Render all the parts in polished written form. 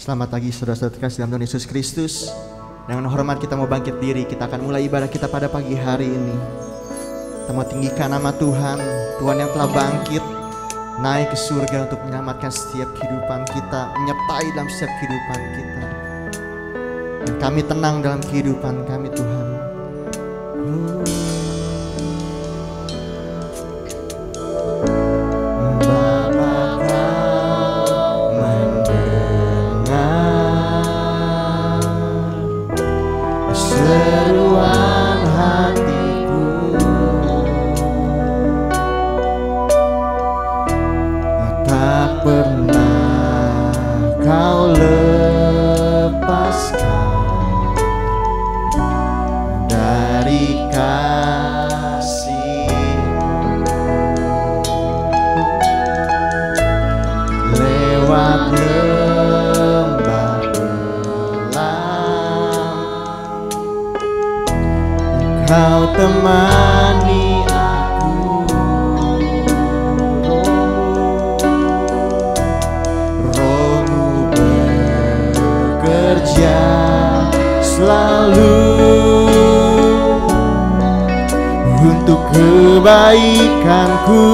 Selamat pagi saudara-saudara terkasih dalam Tuhan Yesus Kristus. Dengan hormat kita mau bangkit diri. Kita akan mulai ibadah kita pada pagi hari ini. Kita mau tinggikan nama Tuhan, Tuhan yang telah bangkit naik ke surga untuk menyelamatkan setiap kehidupan kita, menyertai dalam setiap kehidupan kita. Dan kami tenang dalam kehidupan kami, Tuhan. Seruan hatiku, tak pernah kau lepaskan dari kasih-Mu. Lewat lembah Kau temani aku, Roh-Mu bekerja selalu untuk kebaikanku.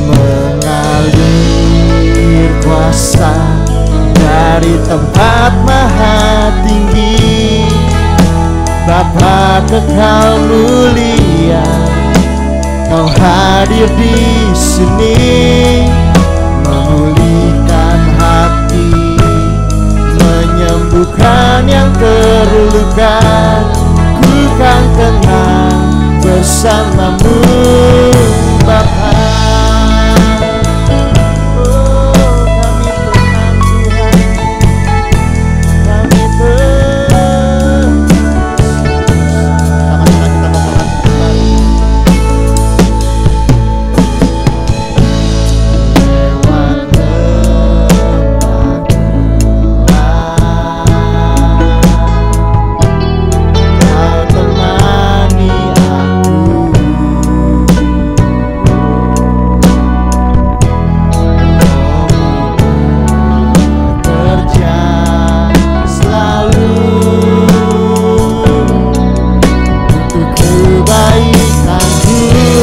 Mengalir kuasa dari tempat maha tinggi, Bapa kekal mulia, Kau hadir di sini, memulihkan hati, menyembuhkan yang terluka. Ku kan tenang bersama-Mu, Bapa.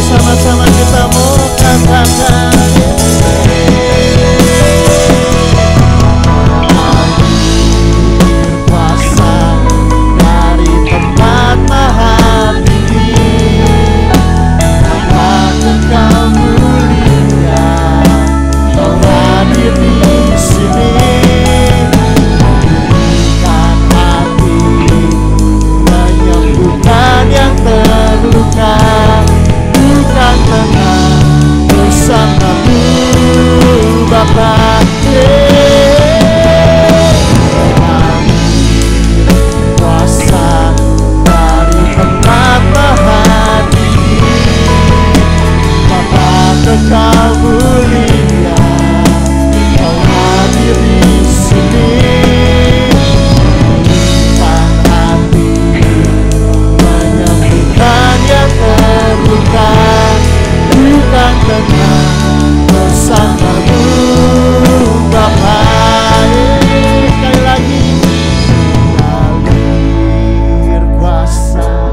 Sama-sama kita mau katakan, kuasa dari tempat maha tinggi, Bapa kekal mulia, Kau hadir di sini, memulihkan hati, menyembuhkan yang terluka. Bukan tenang bersama-Mu, Bapa. Kuasa dari tempat maha tinggi, Bapa kekal mulia, Kau hadir di sini, memulihkan hati, menyembuhkan yang terluka. Bukan tenang bersama-Mu, Bapa. Sekali lagi, mengalir kuasa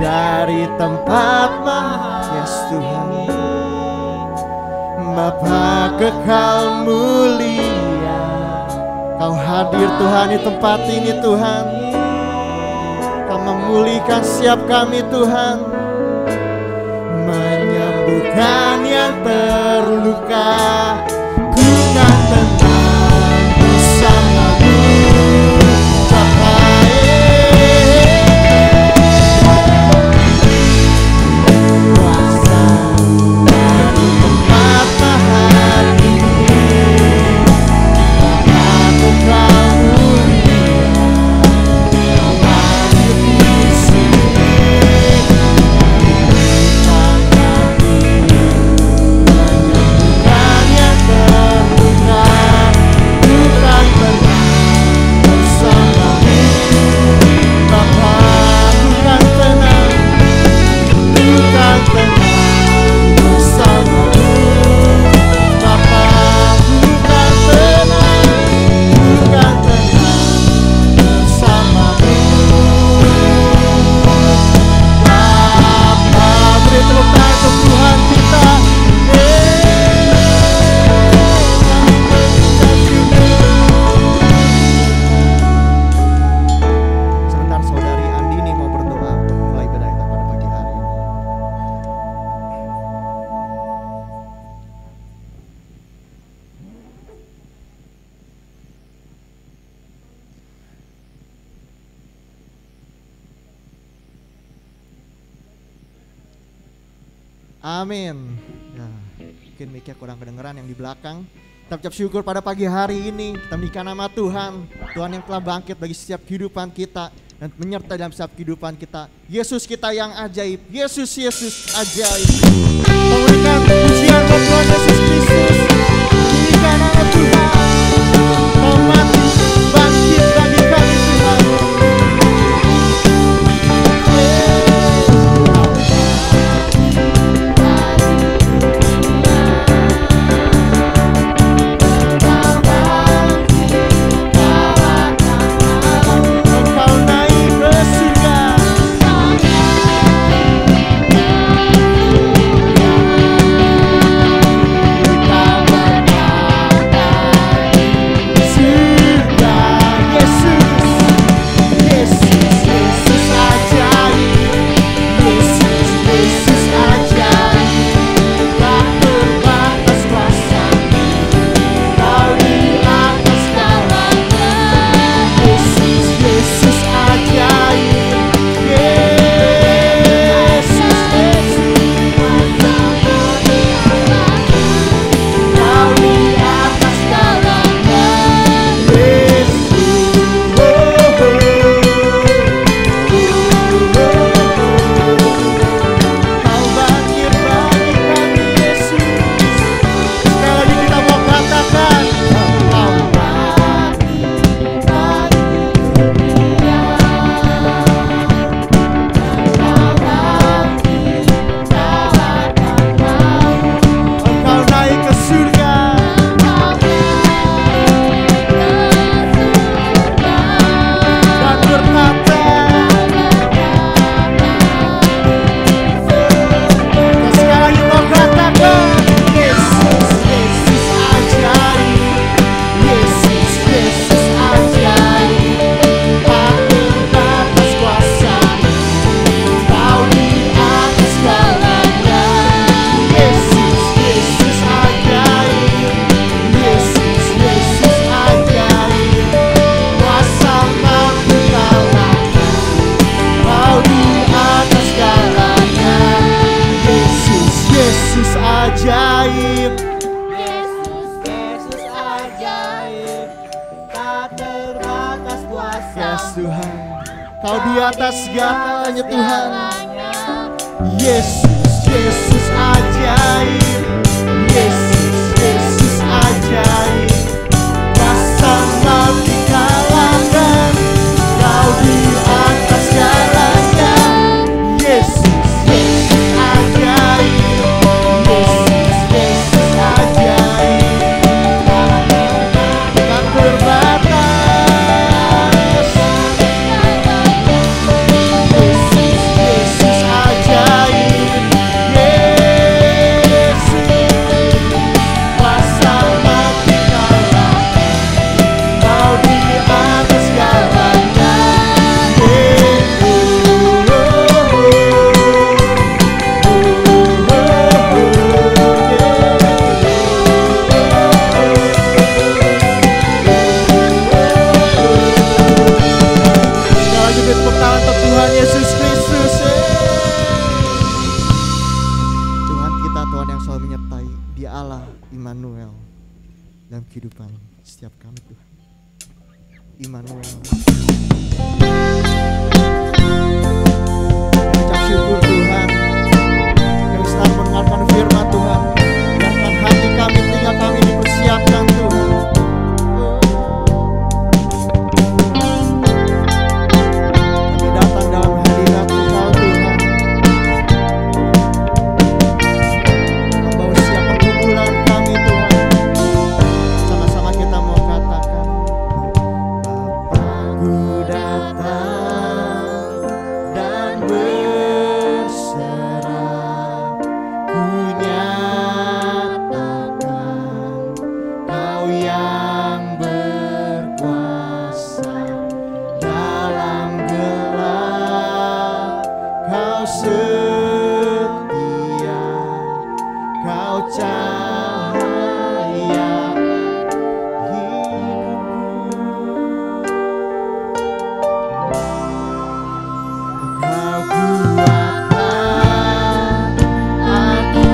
dari tempat maha, yes Tuhan, Bapa kekal mulia, Kau hadir Tuhan di tempat ini Tuhan. Kau memulihkan setiap kami Tuhan, menyembuhkan yang terluka. Ku kan tenang bersama-Mu, Bapa. Kuasa dari tempat maha tinggi, Bapa kekal mulia, Kau hadir di sini, menyembuhkan yang Amin. Ya, mungkin mic-nya kurang kedengeran yang di belakang. Kita ucap syukur pada pagi hari ini. Kita meninggikan nama Tuhan. Tuhan yang telah bangkit bagi setiap kehidupan kita dan menyertai dalam setiap kehidupan kita. Yesus kita yang ajaib. Yesus ajaib. Memberikan pujian buat Tuhan Yesus Kristus. Meninggikan nama Tuhan. Kau mati, bangkit bagi kami Tuhan. Aku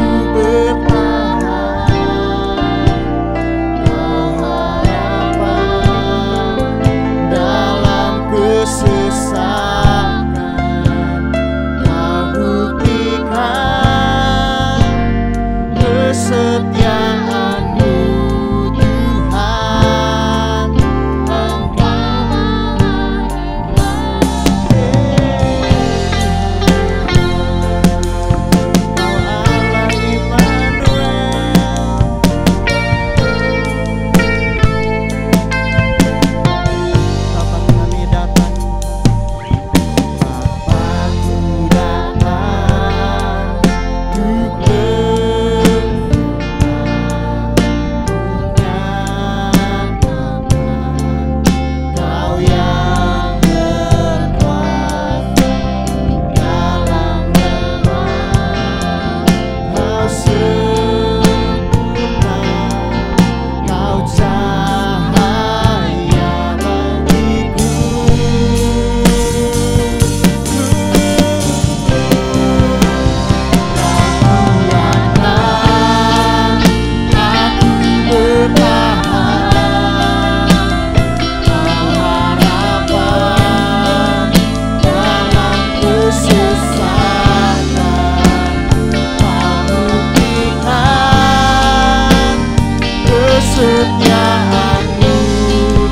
kesetiaan-Mu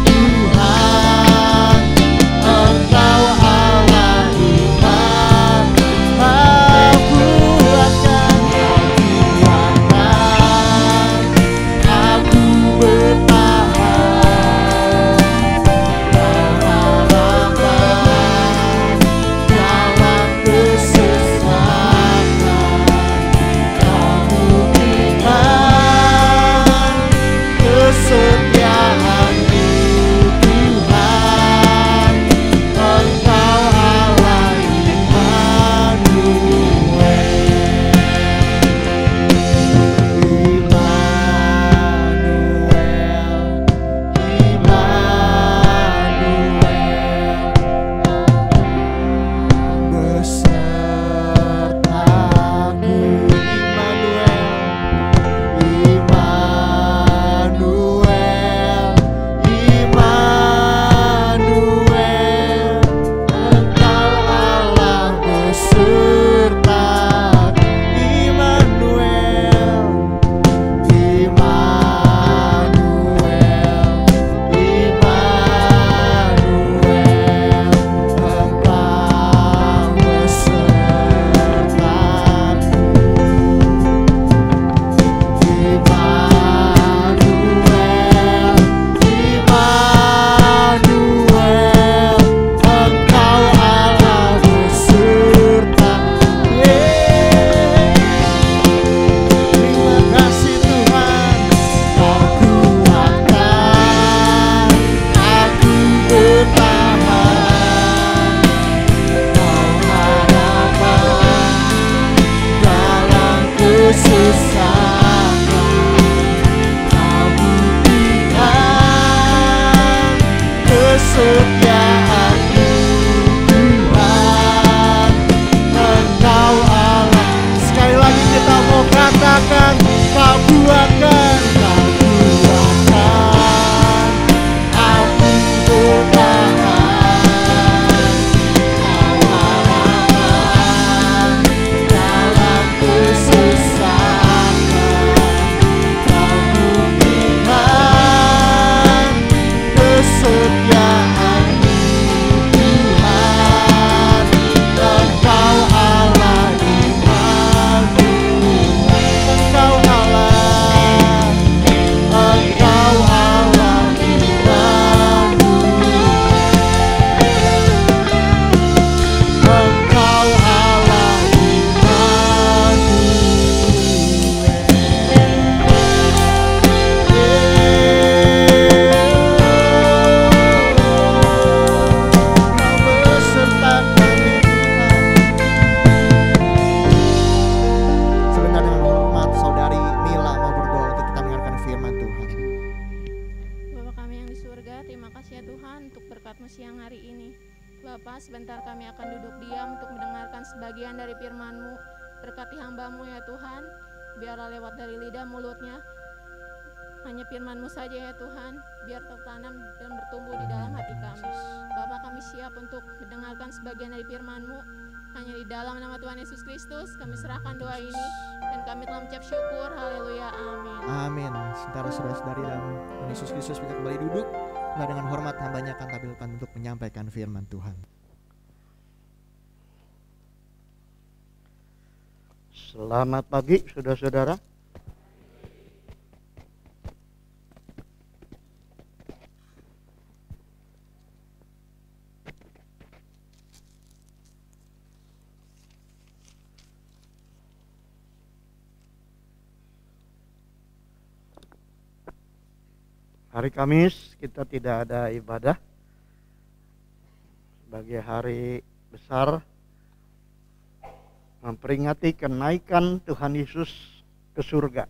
Tuhan, Engkau Allah iman. Aku akan aku bertahan berharapan dalam kesesatan. Aku iman kesetiaan-Mu Tuhan, Engkau Allah kesetiaan-Mu Tuhan, Engkau Allah. Sekali lagi kita mau katakan, Kau kuatkan, aku bertahan, harapan dalam kesesatan. Kau iman kesetiaan-Mu Tuhan, Engkau Allah Immanuel. Engkau Allah, Engkau Allah Immanuel. Engkau Allah Sebentar dengan hormat saudari Mila mau berdoa untuk kita mendengarkan firman Tuhan. Bapa kami yang di surga, terima kasih ya Tuhan untuk berkat-Mu siang hari ini. Bapa, sebentar kami akan duduk diam untuk mendengarkan sebagian dari firman-Mu. Berkati hamba-Mu ya Tuhan, biarlah lewat dari lidah mulutnya hanya firman-Mu saja ya Tuhan, biar tertanam dan bertumbuh di dalam hati kami. Bapa, kami siap untuk mendengarkan sebagian dari firman-Mu. Hanya di dalam nama Tuhan Yesus Kristus kami serahkan doa ini dan kami telah mengucap syukur. Haleluya, amin. Amin. Sementara saudara-saudari dalam Tuhan Yesus Kristus bisa kembali duduk. Nah, dengan hormat hambanya akan tampilkan untuk menyampaikan firman Tuhan. Selamat pagi saudara-saudara. Hari Kamis kita tidak ada ibadah sebagai hari besar memperingati kenaikan Tuhan Yesus ke surga.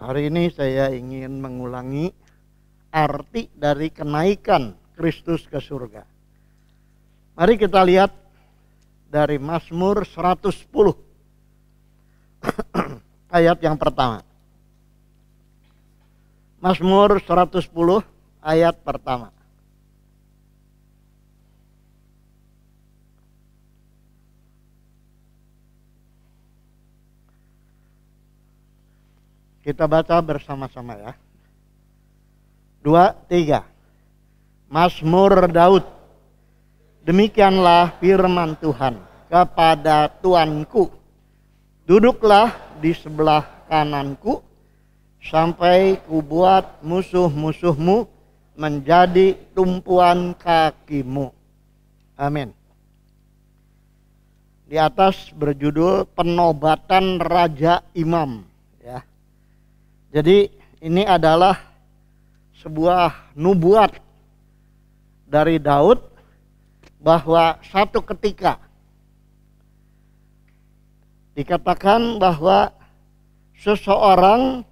Hari ini saya ingin mengulangi arti dari kenaikan Kristus ke surga. Mari kita lihat dari Mazmur 110 ayat yang pertama. Mazmur 110 ayat pertama. Kita baca bersama-sama ya. 2, 3. Mazmur Daud. Demikianlah firman Tuhan kepada Tuanku. Duduklah di sebelah kananku sampai kubuat musuh-musuhmu menjadi tumpuan kakimu. Amin. Di atas berjudul Penobatan Raja Imam ya. Jadi ini adalah sebuah nubuat dari Daud bahwa satu ketika dikatakan bahwa seseorang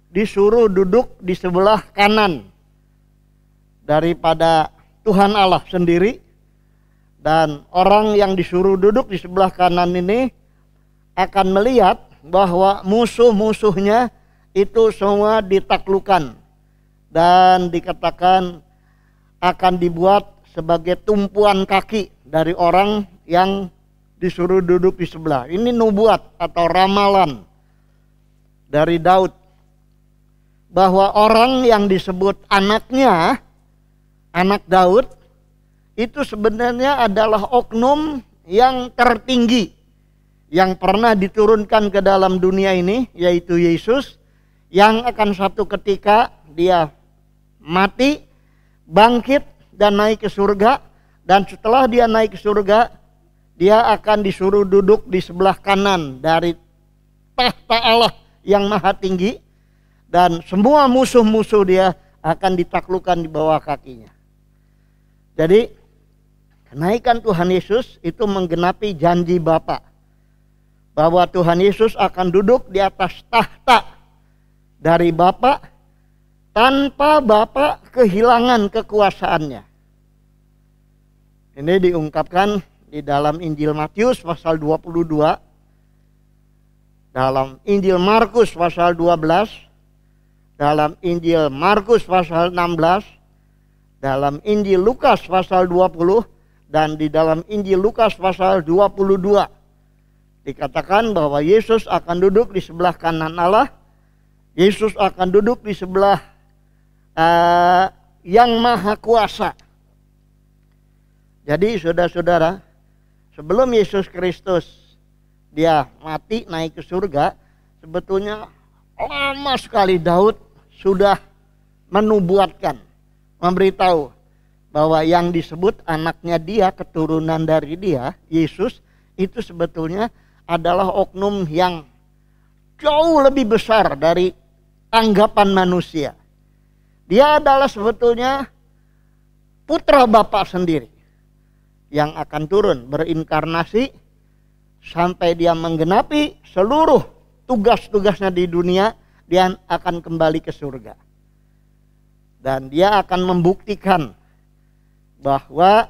disuruh duduk di sebelah kanan daripada Tuhan Allah sendiri, dan orang yang disuruh duduk di sebelah kanan ini akan melihat bahwa musuh-musuhnya itu semua ditaklukkan dan dikatakan akan dibuat sebagai tumpuan kaki dari orang yang disuruh duduk di sebelah. Ini nubuat atau ramalan dari Daud bahwa orang yang disebut anaknya, anak Daud, itu sebenarnya adalah oknum yang tertinggi yang pernah diturunkan ke dalam dunia ini, yaitu Yesus, yang akan satu ketika dia mati, bangkit dan naik ke surga. Dan setelah dia naik ke surga, dia akan disuruh duduk di sebelah kanan dari tahta Allah yang maha tinggi, dan semua musuh-musuh dia akan ditaklukkan di bawah kakinya. Jadi kenaikan Tuhan Yesus itu menggenapi janji Bapa bahwa Tuhan Yesus akan duduk di atas tahta dari Bapa tanpa Bapa kehilangan kekuasaannya. Ini diungkapkan di dalam Injil Matius pasal 22, dalam Injil Markus pasal 12, dalam Injil Markus pasal 16, dalam Injil Lukas pasal 20, dan di dalam Injil Lukas pasal 22. Dikatakan bahwa Yesus akan duduk di sebelah kanan Allah. Yesus akan duduk di sebelah yang maha kuasa. Jadi saudara-saudara, sebelum Yesus Kristus dia mati naik ke surga, sebetulnya lama sekali Daud sudah menubuatkan, memberitahu bahwa yang disebut anaknya dia, keturunan dari dia, Yesus, itu sebetulnya adalah oknum yang jauh lebih besar dari anggapan manusia. Dia adalah sebetulnya putra Bapa sendiri yang akan turun berinkarnasi sampai dia menggenapi seluruh tugas-tugasnya di dunia. Dia akan kembali ke surga dan dia akan membuktikan bahwa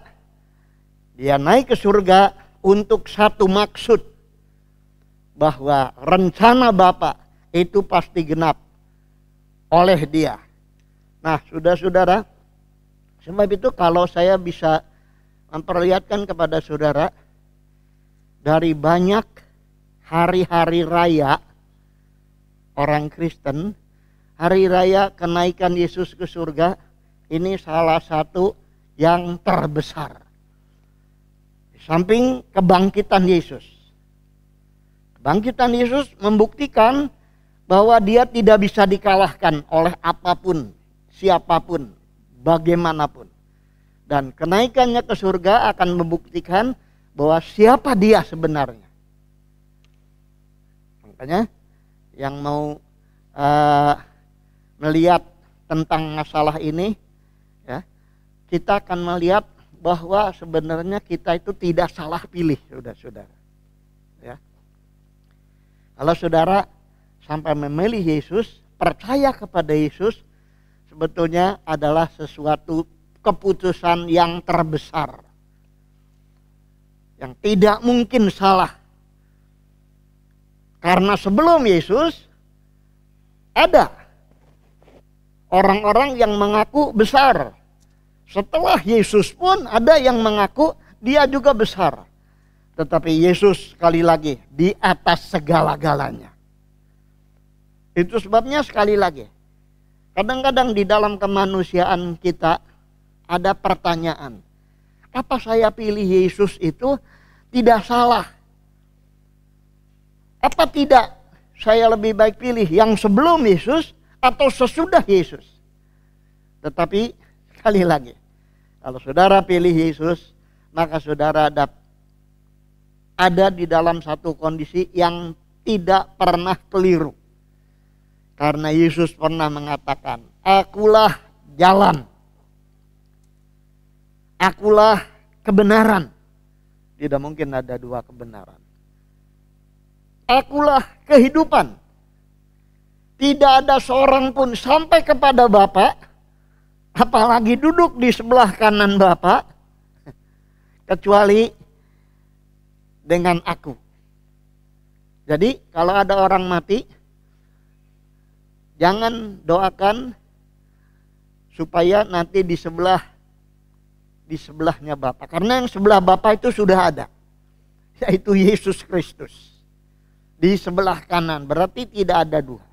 dia naik ke surga untuk satu maksud, bahwa rencana Bapa itu pasti genap oleh dia. Nah, saudara-saudara, sebab itu kalau saya bisa memperlihatkan kepada saudara dari banyak hari-hari raya orang Kristen, hari raya kenaikan Yesus ke surga ini salah satu yang terbesar. Di samping kebangkitan Yesus. Kebangkitan Yesus membuktikan bahwa dia tidak bisa dikalahkan oleh apapun, siapapun, bagaimanapun. Dan kenaikannya ke surga akan membuktikan bahwa siapa dia sebenarnya. Makanya yang mau melihat tentang masalah ini, ya, kita akan melihat bahwa sebenarnya kita itu tidak salah pilih, saudara. Ya. Kalau saudara sampai memilih Yesus, percaya kepada Yesus, sebetulnya adalah sesuatu keputusan yang terbesar, yang tidak mungkin salah. Karena sebelum Yesus ada orang-orang yang mengaku besar. Setelah Yesus pun ada yang mengaku dia juga besar. Tetapi Yesus sekali lagi di atas segala-galanya. Itu sebabnya sekali lagi, kadang-kadang di dalam kemanusiaan kita ada pertanyaan. Apa saya pilih Yesus itu tidak salah? Apa tidak saya lebih baik pilih yang sebelum Yesus atau sesudah Yesus? Tetapi sekali lagi, kalau saudara pilih Yesus, maka saudara ada di dalam satu kondisi yang tidak pernah keliru. Karena Yesus pernah mengatakan, akulah jalan, akulah kebenaran. Tidak mungkin ada dua kebenaran. Akulah kehidupan. Tidak ada seorang pun sampai kepada Bapa, apalagi duduk di sebelah kanan Bapa, kecuali dengan aku. Jadi kalau ada orang mati, jangan doakan supaya nanti di sebelahnya Bapa. Karena yang sebelah Bapa itu sudah ada, yaitu Yesus Kristus. Di sebelah kanan, berarti tidak ada dua.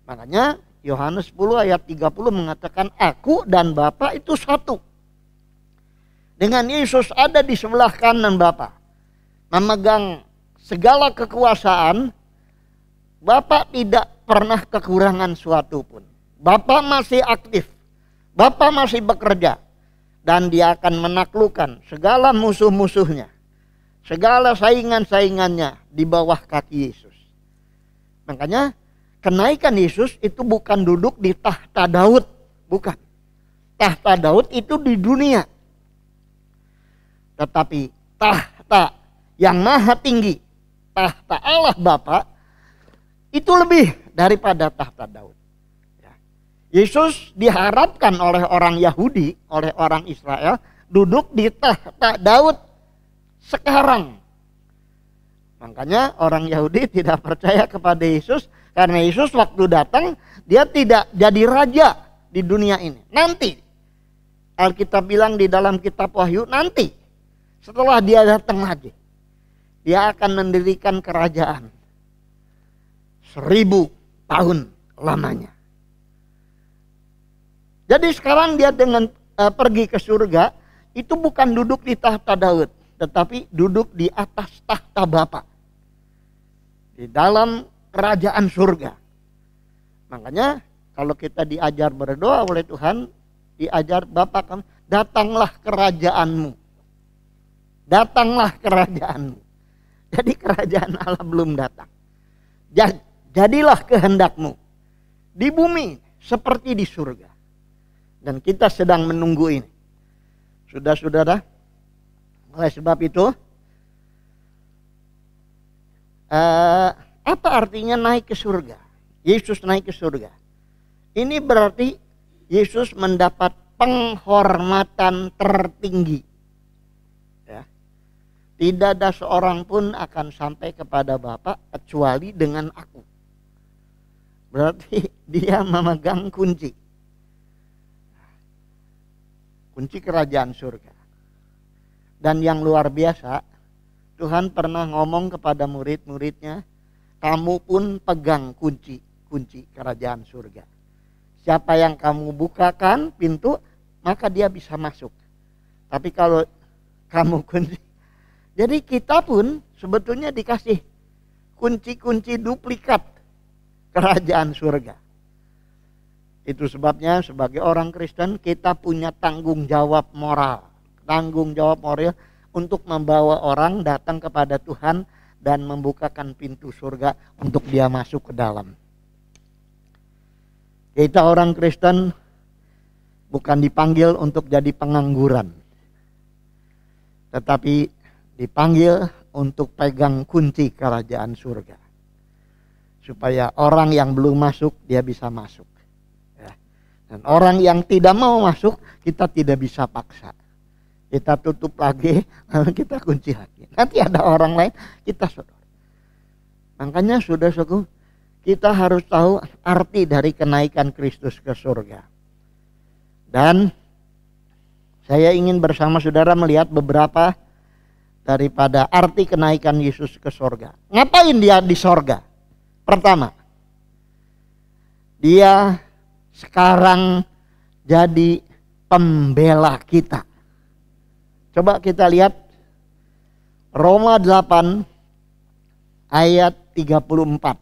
Makanya Yohanes 10 ayat 30 mengatakan, aku dan Bapa itu satu. Dengan Yesus ada di sebelah kanan Bapa, memegang segala kekuasaan, Bapa tidak pernah kekurangan suatu pun. Bapa masih aktif, Bapa masih bekerja, dan dia akan menaklukkan segala musuh-musuhnya, segala saingan-saingannya di bawah kaki Yesus. Makanya kenaikan Yesus itu bukan duduk di tahta Daud, bukan. Tahta Daud itu di dunia. Tetapi tahta yang maha tinggi, tahta Allah Bapa, itu lebih daripada tahta Daud. Yesus diharapkan oleh orang Yahudi, oleh orang Israel, duduk di tahta Daud sekarang. Makanya orang Yahudi tidak percaya kepada Yesus, karena Yesus waktu datang, dia tidak jadi raja di dunia ini. Nanti, Alkitab bilang di dalam kitab Wahyu, nanti, setelah dia datang lagi, dia akan mendirikan kerajaan 1000 tahun lamanya. Jadi sekarang dia dengan pergi ke surga, itu bukan duduk di tahta Daud, tetapi duduk di atas tahta Bapa, di dalam kerajaan surga. Makanya kalau kita diajar berdoa oleh Tuhan, diajar Bapa kami, datanglah kerajaanmu. Datanglah kerajaanmu. Jadi kerajaan Allah belum datang. Jadilah kehendakmu di bumi seperti di surga. Dan kita sedang menunggu ini. Sudah saudara, oleh sebab itu, apa artinya naik ke surga? Yesus naik ke surga. Ini berarti Yesus mendapat penghormatan tertinggi. Ya. Tidak ada seorang pun akan sampai kepada Bapa kecuali dengan aku. Berarti dia memegang kunci. Kunci kerajaan surga. Dan yang luar biasa, Tuhan pernah ngomong kepada murid-muridnya, kamu pun pegang kunci kerajaan surga. Siapa yang kamu bukakan pintu, maka dia bisa masuk. Tapi kalau kamu kunci, jadi kita pun sebetulnya dikasih kunci-kunci duplikat kerajaan surga. Itu sebabnya sebagai orang Kristen kita punya tanggung jawab moral. Tanggung jawab moral untuk membawa orang datang kepada Tuhan dan membukakan pintu surga untuk dia masuk ke dalam. Kita orang Kristen bukan dipanggil untuk jadi pengangguran, tetapi dipanggil untuk pegang kunci kerajaan surga. Supaya orang yang belum masuk dia bisa masuk. Dan orang yang tidak mau masuk, kita tidak bisa paksa. Kita tutup lagi, lalu kita kunci lagi. Nanti ada orang lain, kita sodor. Makanya saudara-saudaraku, kita harus tahu arti dari kenaikan Kristus ke surga. Dan saya ingin bersama saudara melihat beberapa daripada arti kenaikan Yesus ke surga. Ngapain dia di surga? Pertama, Dia sekarang jadi pembela kita. Coba kita lihat Roma 8 ayat 34.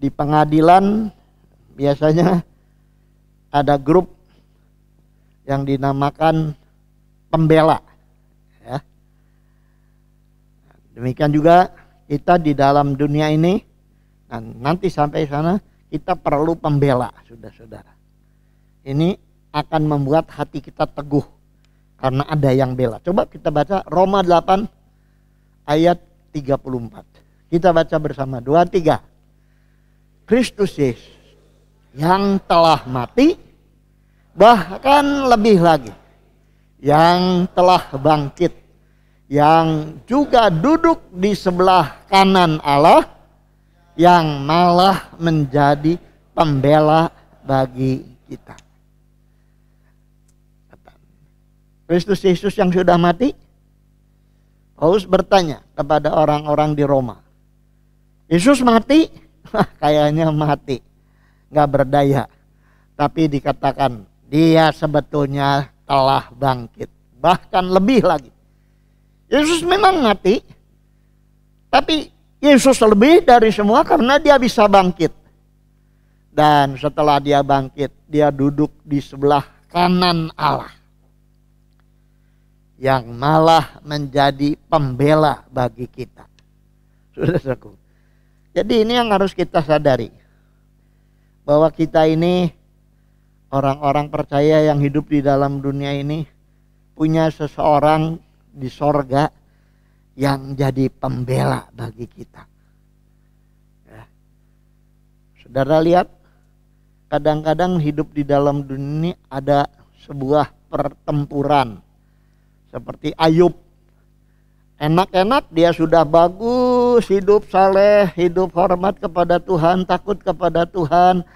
Di pengadilan biasanya ada grup yang dinamakan pembela. Ya. Demikian juga kita di dalam dunia ini, nanti sampai sana kita perlu pembela, saudara-saudara. Ini akan membuat hati kita teguh karena ada yang bela. Coba kita baca Roma 8 ayat 34. Kita baca bersama 2, 3. Kristus Yesus yang telah mati, bahkan lebih lagi yang telah bangkit, yang juga duduk di sebelah kanan Allah, yang malah menjadi pembela bagi kita. Kristus Yesus yang sudah mati. Paulus bertanya kepada orang-orang di Roma, Yesus mati? Kayaknya mati, gak berdaya. Tapi dikatakan dia sebetulnya telah bangkit, bahkan lebih lagi. Yesus memang mati, tapi Yesus lebih dari semua karena dia bisa bangkit. Dan setelah dia bangkit, dia duduk di sebelah kanan Allah, yang malah menjadi pembela bagi kita. Saudaraku, jadi ini yang harus kita sadari, bahwa kita ini orang-orang percaya yang hidup di dalam dunia ini punya seseorang di sorga yang jadi pembela bagi kita. Ya. Saudara lihat, kadang-kadang hidup di dalam dunia ini ada sebuah pertempuran. Seperti Ayub, enak-enak dia sudah bagus, hidup saleh, hidup hormat kepada Tuhan, takut kepada Tuhan,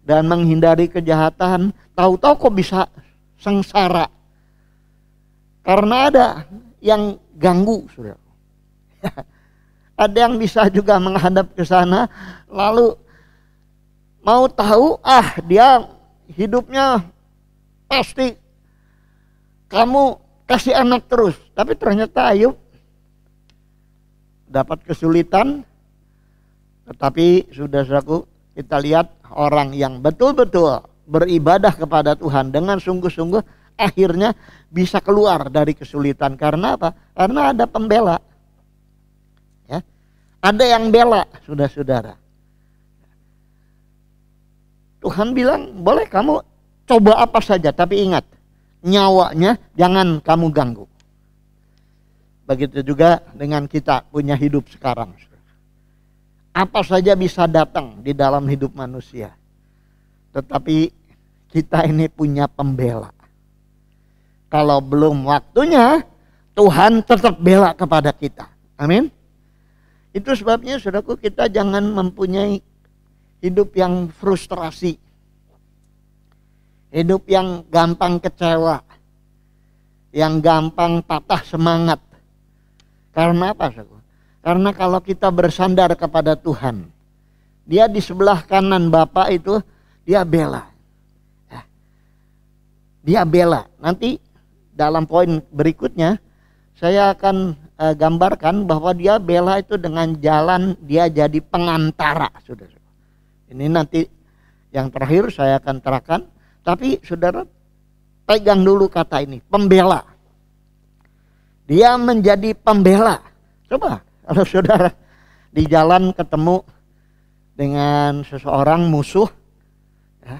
dan menghindari kejahatan. Tahu-tahu kok bisa sengsara karena ada yang ganggu, saudara. Ada yang bisa juga menghadap ke sana, lalu mau tahu, dia hidupnya pasti kamu kasih enak terus. Tapi ternyata Ayub dapat kesulitan. Tetapi saudaraku, kita lihat orang yang betul-betul beribadah kepada Tuhan dengan sungguh-sungguh, akhirnya bisa keluar dari kesulitan. Karena apa? Karena ada pembela. Ya. Ada yang bela, saudara-saudara. Tuhan bilang, boleh kamu coba apa saja, tapi ingat, nyawanya jangan kamu ganggu. Begitu juga dengan kita punya hidup sekarang. Apa saja bisa datang di dalam hidup manusia, tetapi kita ini punya pembela. Kalau belum waktunya, Tuhan tetap bela kepada kita. Amin. Itu sebabnya saudaraku, kita jangan mempunyai hidup yang frustrasi, hidup yang gampang kecewa, yang gampang patah semangat. Karena apa, saudara? Karena kalau kita bersandar kepada Tuhan, dia di sebelah kanan Bapa itu, dia bela. Dia bela. Nanti dalam poin berikutnya, saya akan gambarkan bahwa dia bela itu dengan jalan dia jadi pengantara. Saudara. Ini nanti yang terakhir saya akan terangkan. Tapi saudara, pegang dulu kata ini, pembela. Dia menjadi pembela. Coba kalau saudara di jalan ketemu dengan seseorang musuh, ya,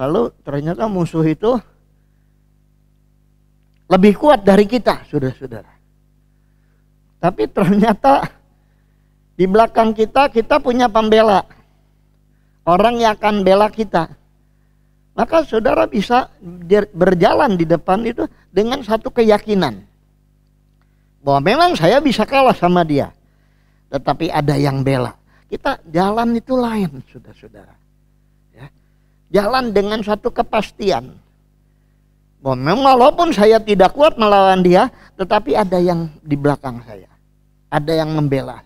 lalu ternyata musuh itu lebih kuat dari kita, saudara-saudara. Tapi ternyata di belakang kita punya pembela. Orang yang akan bela kita. Maka saudara bisa berjalan di depan itu dengan satu keyakinan, bahwa memang saya bisa kalah sama dia, tetapi ada yang bela. Kita jalan itu lain, saudara-saudara. Ya. Jalan dengan satu kepastian, bahwa memang walaupun saya tidak kuat melawan dia, tetapi ada yang di belakang saya, ada yang membela.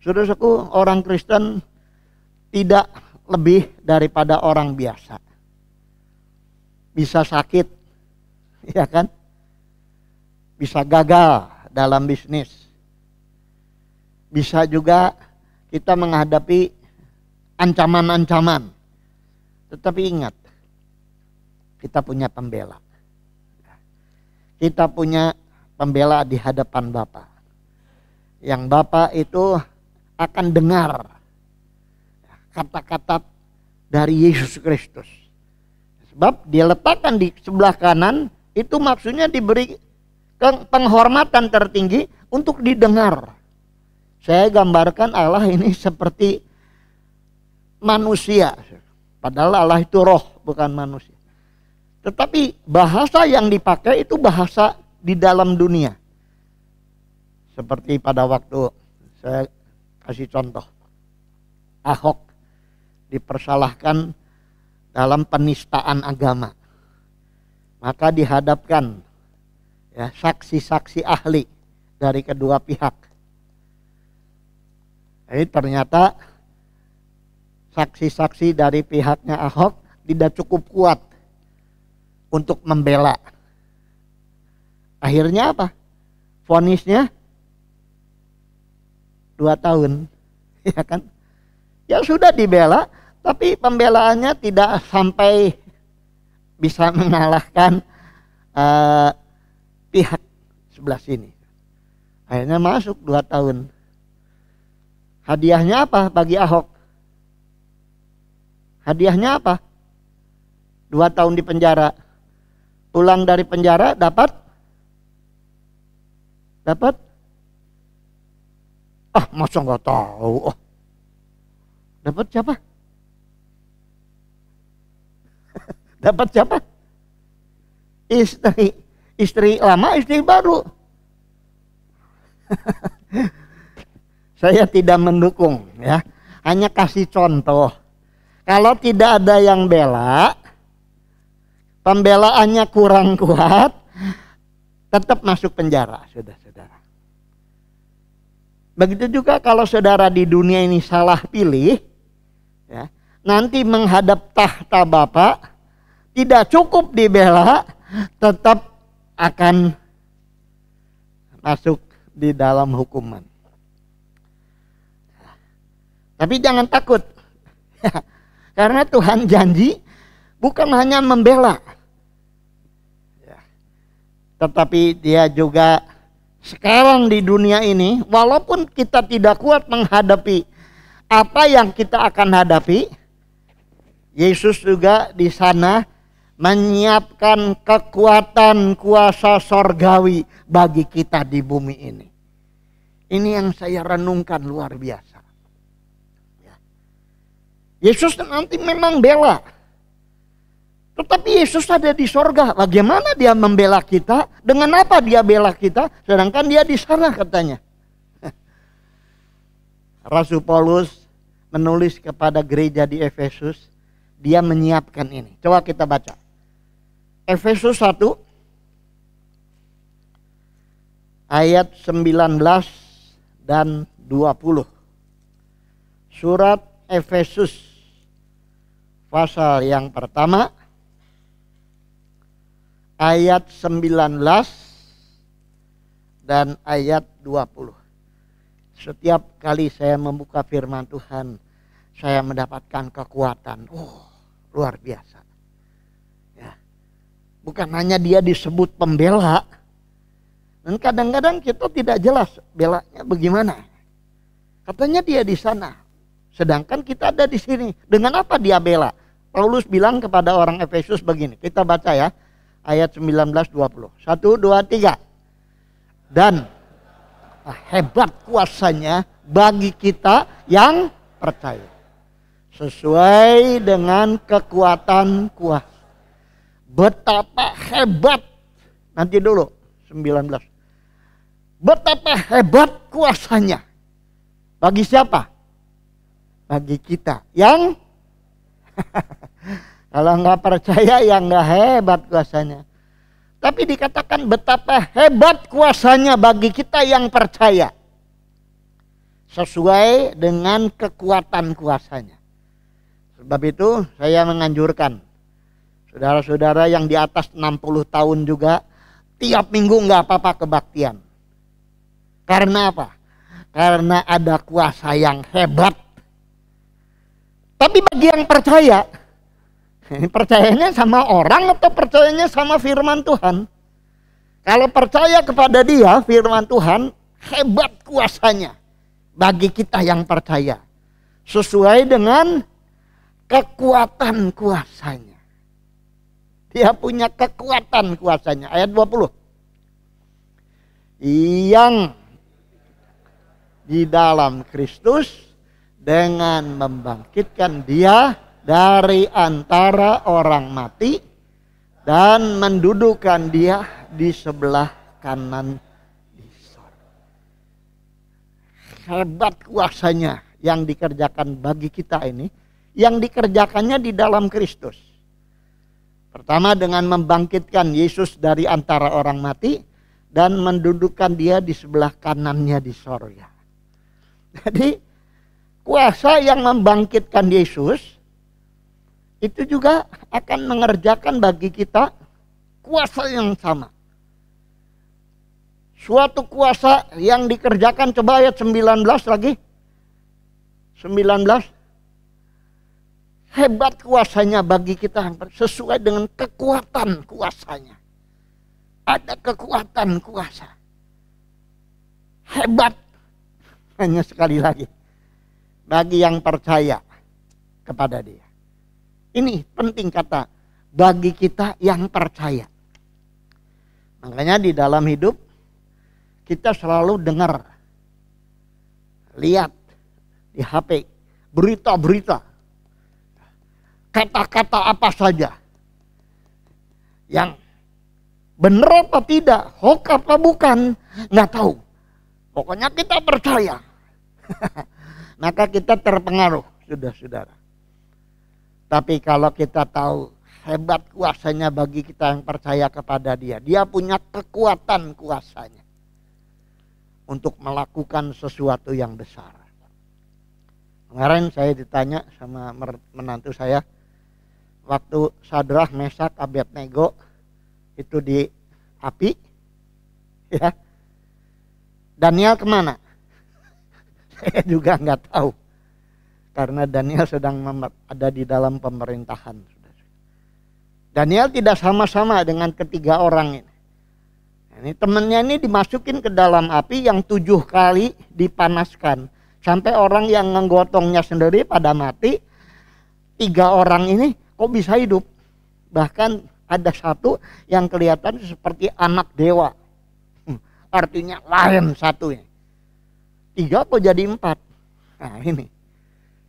Saudaraku, orang Kristen tidak lebih daripada orang biasa. Bisa sakit, ya kan? Bisa gagal dalam bisnis. Bisa juga kita menghadapi ancaman-ancaman. Tetapi ingat, kita punya pembela. Kita punya pembela di hadapan Bapa. Yang Bapa itu akan dengar kata-kata dari Yesus Kristus. Sebab dia letakkan di sebelah kanan, itu maksudnya diberi penghormatan tertinggi untuk didengar. Saya gambarkan Allah ini seperti manusia. Padahal Allah itu roh, bukan manusia. Tetapi bahasa yang dipakai itu bahasa di dalam dunia. Seperti pada waktu saya kasih contoh. Ahok dipersalahkan dalam penistaan agama. Maka dihadapkan ya, saksi-saksi ahli dari kedua pihak. Jadi ternyata saksi-saksi dari pihaknya Ahok tidak cukup kuat untuk membela. Akhirnya apa? Vonisnya 2 tahun. Ya kan? Ya sudah dibela, tapi pembelaannya tidak sampai bisa mengalahkan pihak sebelah sini. Akhirnya masuk 2 tahun. Hadiahnya apa bagi Ahok? Hadiahnya apa? 2 tahun di penjara. Pulang dari penjara dapat? Masa nggak tahu? Dapat siapa? Dapat siapa? Istri lama, istri baru. Saya tidak mendukung ya. Hanya kasih contoh. Kalau tidak ada yang bela, pembelaannya kurang kuat, tetap masuk penjara, saudara-saudara. Begitu juga kalau saudara di dunia ini salah pilih, ya, nanti menghadap tahta Bapa, tidak cukup dibela, tetap akan masuk di dalam hukuman. Tapi jangan takut. Karena Tuhan janji bukan hanya membela. Tetapi dia juga sekarang di dunia ini, walaupun kita tidak kuat menghadapi apa yang kita akan hadapi, Yesus juga di sana menyiapkan kekuatan kuasa sorgawi bagi kita di bumi ini. Ini yang saya renungkan luar biasa. Yesus nanti memang bela. Tetapi Yesus ada di sorga. Bagaimana dia membela kita? Dengan apa dia bela kita? Sedangkan dia di sana katanya. Rasul Paulus menulis kepada gereja di Efesus. Dia menyiapkan ini. Coba kita baca. Efesus 1 ayat 19 dan 20. Surat Efesus pasal yang pertama ayat 19 dan ayat 20. Setiap kali saya membuka firman Tuhan, saya mendapatkan kekuatan. Luar biasa. Ya. Bukan hanya dia disebut pembela, dan kadang-kadang kita tidak jelas belanya bagaimana. Katanya dia di sana. Sedangkan kita ada di sini. Dengan apa dia bela? Paulus bilang kepada orang Efesus begini. Kita baca ya. Ayat 19-20. 1, 2, 3. Dan hebat kuasanya bagi kita yang percaya. Sesuai dengan kekuatan kuasa. Betapa hebat. Nanti dulu. 19. Betapa hebat kuasanya. Bagi siapa? Bagi kita yang kalau nggak percaya ya nggak hebat kuasanya. Tapi dikatakan betapa hebat kuasanya bagi kita yang percaya. Sesuai dengan kekuatan kuasanya. Sebab itu saya menganjurkan saudara-saudara yang di atas 60 tahun juga tiap minggu nggak apa-apa kebaktian. Karena apa? Karena ada kuasa yang hebat. Tapi bagi yang percaya, ini percayanya sama orang atau percayanya sama firman Tuhan? Kalau percaya kepada dia, firman Tuhan, hebat kuasanya bagi kita yang percaya. Sesuai dengan kekuatan kuasanya. Dia punya kekuatan kuasanya. Ayat 20. Yang di dalam Kristus dengan membangkitkan dia dari antara orang mati dan mendudukkan dia di sebelah kanan di sorga. Hebat kuasanya yang dikerjakan bagi kita ini, yang dikerjakannya di dalam Kristus. Pertama dengan membangkitkan Yesus dari antara orang mati dan mendudukkan dia di sebelah kanannya di sorga. Jadi kuasa yang membangkitkan Yesus itu juga akan mengerjakan bagi kita kuasa yang sama. Suatu kuasa yang dikerjakan, coba ayat 19 lagi. 19. Hebat kuasanya bagi kita sesuai dengan kekuatan kuasanya. Ada kekuatan kuasa. Hebat. Hanya sekali lagi. Bagi yang percaya kepada dia. Ini penting kata. Bagi kita yang percaya. Makanya di dalam hidup kita selalu dengar. Lihat di HP. Berita-berita. Kata-kata apa saja. Yang benar apa tidak. Hoax apa bukan. Nggak tahu. Pokoknya kita percaya. Maka kita terpengaruh, saudara-saudara. Tapi kalau kita tahu hebat kuasanya bagi kita yang percaya kepada dia. Dia punya kekuatan kuasanya. Untuk melakukan sesuatu yang besar. Kemarin saya ditanya sama menantu saya. Waktu Sadrah, Mesak, Abednego itu di api. Ya. Daniel kemana? Saya juga nggak tahu. Karena Daniel sedang ada di dalam pemerintahan. Daniel tidak sama-sama dengan ketiga orang ini. Ini temannya ini dimasukin ke dalam api yang 7 kali dipanaskan. Sampai orang yang menggotongnya sendiri pada mati. 3 orang ini kok bisa hidup. Bahkan ada satu yang kelihatan seperti anak dewa. Artinya lain satunya. 3 kok jadi 4. Nah ini.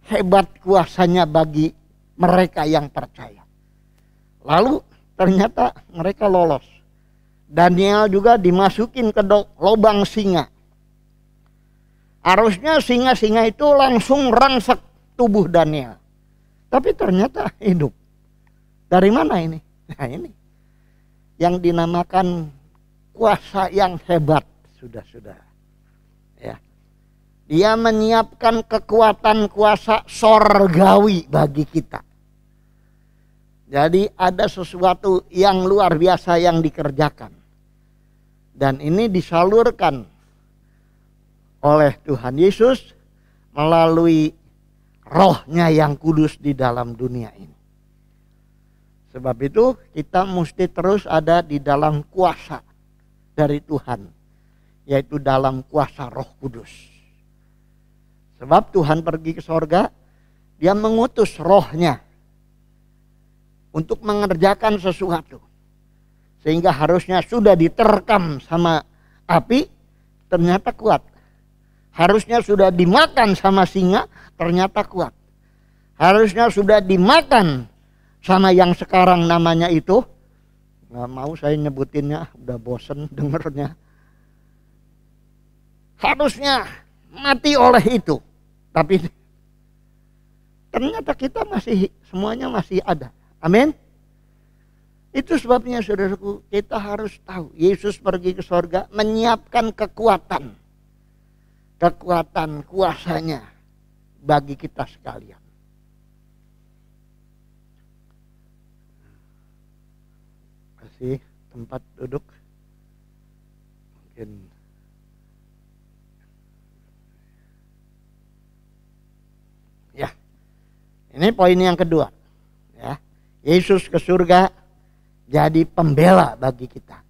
Hebat kuasanya bagi mereka yang percaya. Lalu ternyata mereka lolos. Daniel juga dimasukin ke lubang singa. Harusnya singa-singa itu langsung rangsek tubuh Daniel. Tapi ternyata hidup. Dari mana ini? Nah ini. Yang dinamakan kuasa yang hebat, sudah-sudah. Ya. Dia menyiapkan kekuatan kuasa sorgawi bagi kita. Jadi ada sesuatu yang luar biasa yang dikerjakan. Dan ini disalurkan oleh Tuhan Yesus melalui Roh-Nya yang kudus di dalam dunia ini. Sebab itu kita mesti terus ada di dalam kuasa dari Tuhan, yaitu dalam kuasa Roh Kudus. Sebab Tuhan pergi ke sorga, dia mengutus Roh-Nya untuk mengerjakan sesuatu. Sehingga harusnya sudah diterkam sama api, ternyata kuat. Harusnya sudah dimakan sama singa, ternyata kuat. Harusnya sudah dimakan sama yang sekarang namanya itu, nggak mau saya nyebutinnya, udah bosen dengernya. Harusnya mati oleh itu, tapi ternyata kita masih, semuanya masih ada. Amin. Itu sebabnya saudaraku, kita harus tahu Yesus pergi ke sorga menyiapkan kekuatan kuasanya bagi kita sekalian. kasih tempat duduk. Mungkin ya. Ini poin yang kedua. Ya. Yesus ke surga jadi pembela bagi kita.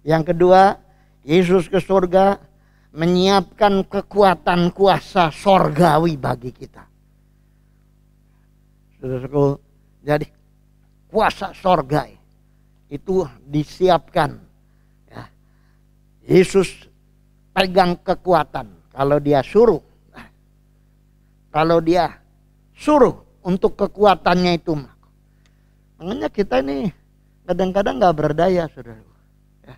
Yang kedua, Yesus ke surga menyiapkan kekuatan kuasa sorgawi bagi kita. Saudaraku, jadi kuasa sorga itu disiapkan. Ya. Yesus pegang kekuatan. Kalau dia suruh untuk kekuatannya itu, makanya kita ini kadang-kadang gak berdaya, saudara. Ya.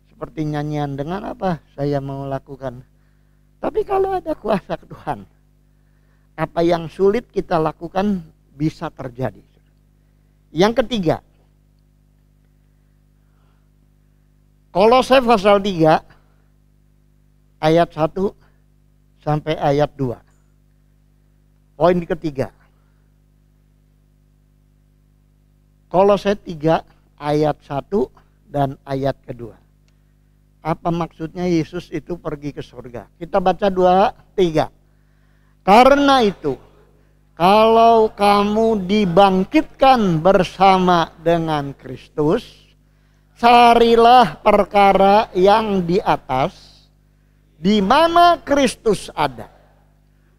Seperti nyanyian, dengan apa saya mau lakukan. Tapi kalau ada kuasa Tuhan, apa yang sulit kita lakukan bisa terjadi. Yang ketiga, Kolose pasal 3 ayat 1 sampai ayat 2. Poin ketiga. Kolose 3 ayat 1 dan ayat kedua. Apa maksudnya Yesus itu pergi ke surga? Kita baca 2, 3. Karena itu, kalau kamu dibangkitkan bersama dengan Kristus, carilah perkara yang di atas, di mana Kristus ada,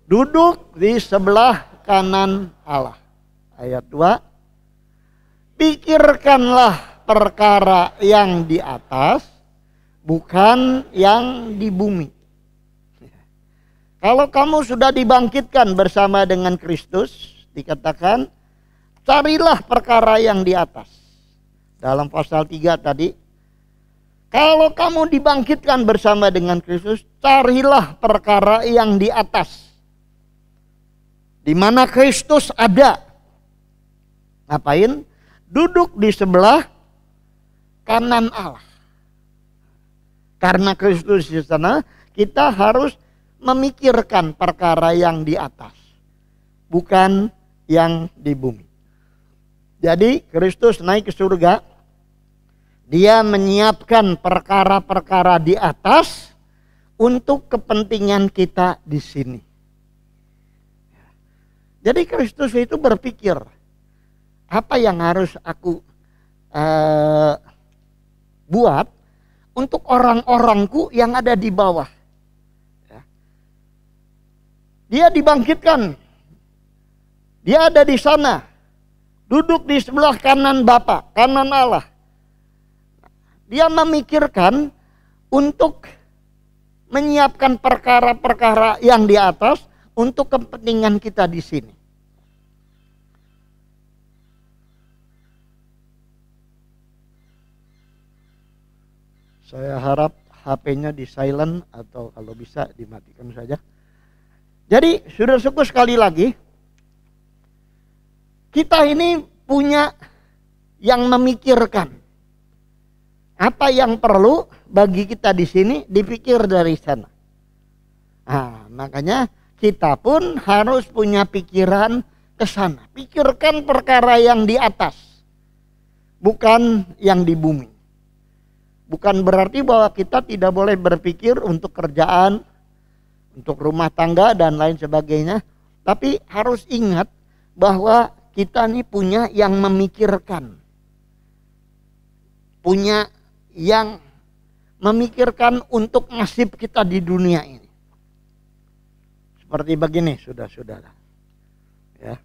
duduk di sebelah kanan Allah. Ayat 2, pikirkanlah perkara yang di atas, bukan yang di bumi. Kalau kamu sudah dibangkitkan bersama dengan Kristus, dikatakan carilah perkara yang di atas. Dalam pasal 3 tadi, kalau kamu dibangkitkan bersama dengan Kristus, carilah perkara yang di atas, di mana Kristus ada. Ngapain? Duduk di sebelah kanan Allah. Karena Kristus di sana, kita harus memikirkan perkara yang di atas, bukan yang di bumi. Jadi Kristus naik ke surga, dia menyiapkan perkara-perkara di atas untuk kepentingan kita di sini. Jadi Kristus itu berpikir, apa yang harus aku buat untuk orang-orangku yang ada di bawah. Dia dibangkitkan. Dia ada di sana. Duduk di sebelah kanan Bapa, kanan Allah. Dia memikirkan untuk menyiapkan perkara-perkara yang di atas untuk kepentingan kita di sini. Saya harap HP-nya di silent atau kalau bisa dimatikan saja. Jadi saudara-saudaraku, sekali lagi, kita ini punya yang memikirkan apa yang perlu bagi kita di sini, dipikir dari sana. Nah, makanya kita pun harus punya pikiran ke sana. Pikirkan perkara yang di atas, bukan yang di bumi. Bukan berarti bahwa kita tidak boleh berpikir untuk kerjaan, untuk rumah tangga dan lain sebagainya. Tapi harus ingat bahwa kita nih punya yang memikirkan. Punya yang memikirkan untuk nasib kita di dunia ini. Seperti begini, saudara-saudara. Ya.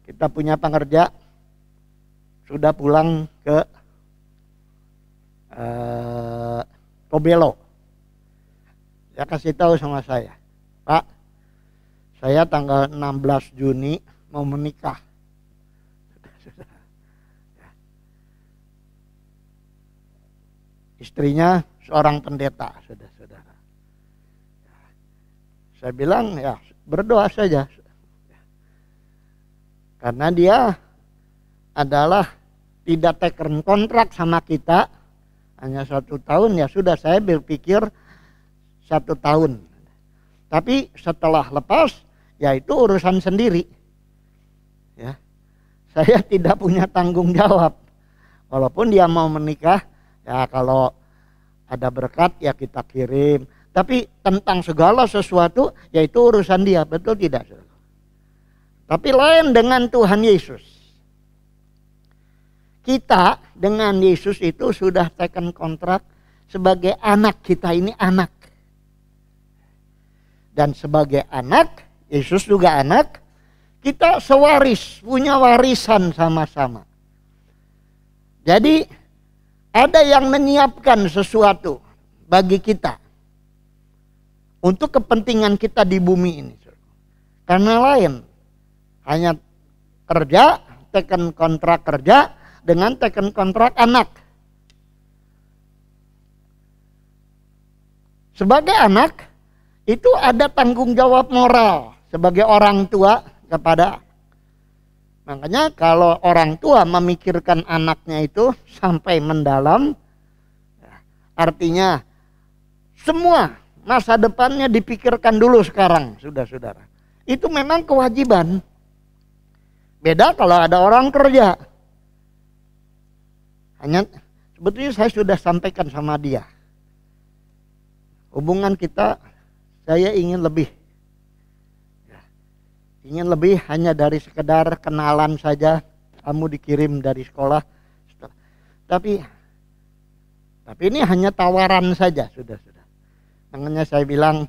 Kita punya pekerja, sudah pulang ke Kobelo. Dia kasih tahu sama saya, Pak, saya tanggal 16 Juni mau menikah. Istrinya seorang pendeta, saudara-saudara. Saya bilang ya berdoa saja. Karena dia adalah tidak taken kontrak sama kita, hanya 1 tahun, ya sudah saya berpikir 1 tahun. Tapi setelah lepas, ya itu urusan sendiri. Ya, saya tidak punya tanggung jawab. Kalaupun dia mau menikah, ya kalau ada berkat ya kita kirim. Tapi tentang segala sesuatu, yaitu urusan dia, betul tidak? Tapi lain dengan Tuhan Yesus. Kita dengan Yesus itu sudah taken kontrak sebagai anak, kita ini anak. Dan sebagai anak, Yesus juga anak, kita sewaris, punya warisan sama-sama. Jadi ada yang menyiapkan sesuatu bagi kita untuk kepentingan kita di bumi ini. Karena lain, hanya kerja, taken kontrak kerja dengan taken kontrak anak. Sebagai anak, itu ada tanggung jawab moral sebagai orang tua kepada. Makanya kalau orang tua memikirkan anaknya itu sampai mendalam, artinya semua masa depannya dipikirkan dulu sekarang, saudara-saudara. Itu memang kewajiban. Beda kalau ada orang kerja. Hanya sebetulnya saya sudah sampaikan sama dia. Hubungan kita, saya ingin lebih. Ingin lebih hanya dari sekedar kenalan saja, kamu dikirim dari sekolah. Tapi ini hanya tawaran saja, sudah. Makanya saya bilang,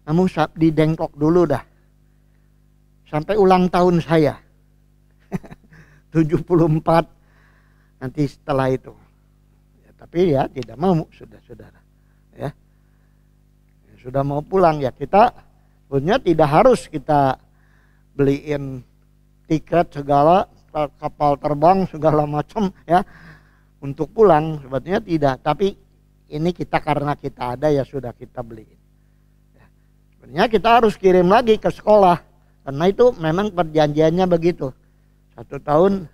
kamu di Dengklok dulu dah. Sampai ulang tahun saya. 74 nanti setelah itu. Ya, tapi ya tidak mau, saudara. Ya. Sudah mau pulang ya, kita sebenarnya tidak harus kita beliin tiket segala, kapal terbang segala macam ya untuk pulang, sebetulnya tidak. Tapi ini kita karena kita ada ya sudah kita beliin. Ya. Sebenarnya kita harus kirim lagi ke sekolah karena itu memang perjanjiannya begitu 1 tahun.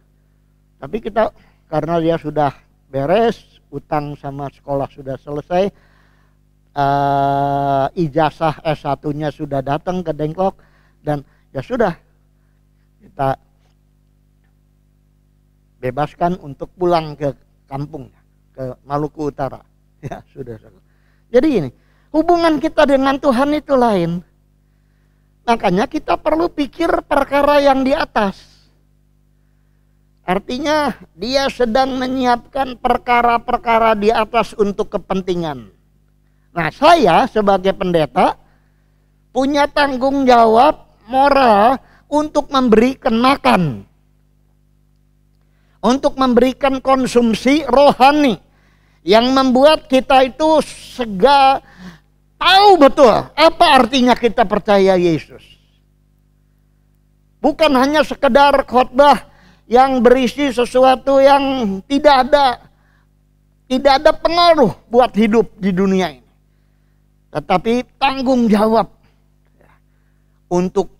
Tapi kita karena dia sudah beres, utang sama sekolah sudah selesai, ijazah S1-nya sudah datang ke Dengklok dan ya sudah, kita bebaskan untuk pulang ke kampung, ke Maluku Utara. Ya sudah. Jadi ini, hubungan kita dengan Tuhan itu lain. Makanya kita perlu pikir perkara yang di atas. Artinya dia sedang menyiapkan perkara-perkara di atas untuk kepentingan. Nah, saya sebagai pendeta punya tanggung jawab moral untuk memberikan makan, untuk memberikan konsumsi rohani yang membuat kita itu tahu betul apa artinya kita percaya Yesus. Bukan hanya sekedar khotbah yang berisi sesuatu yang tidak ada pengaruh buat hidup di dunia ini, tetapi tanggung jawab untuk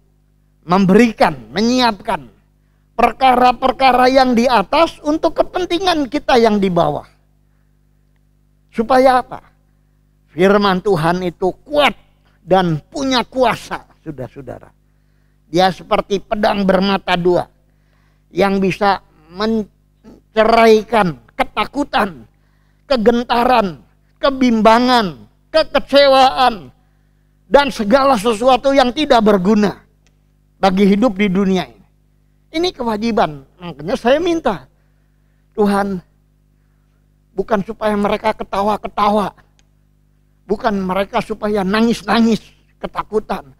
memberikan, menyiapkan perkara-perkara yang di atas untuk kepentingan kita yang di bawah. Supaya apa? Firman Tuhan itu kuat dan punya kuasa, saudara-saudara. Dia seperti pedang bermata dua yang bisa menceraikan ketakutan, kegentaran, kebimbangan, kekecewaan, dan segala sesuatu yang tidak berguna bagi hidup di dunia ini. Ini kewajiban. Makanya saya minta, Tuhan, bukan supaya mereka ketawa-ketawa, bukan mereka supaya nangis-nangis ketakutan,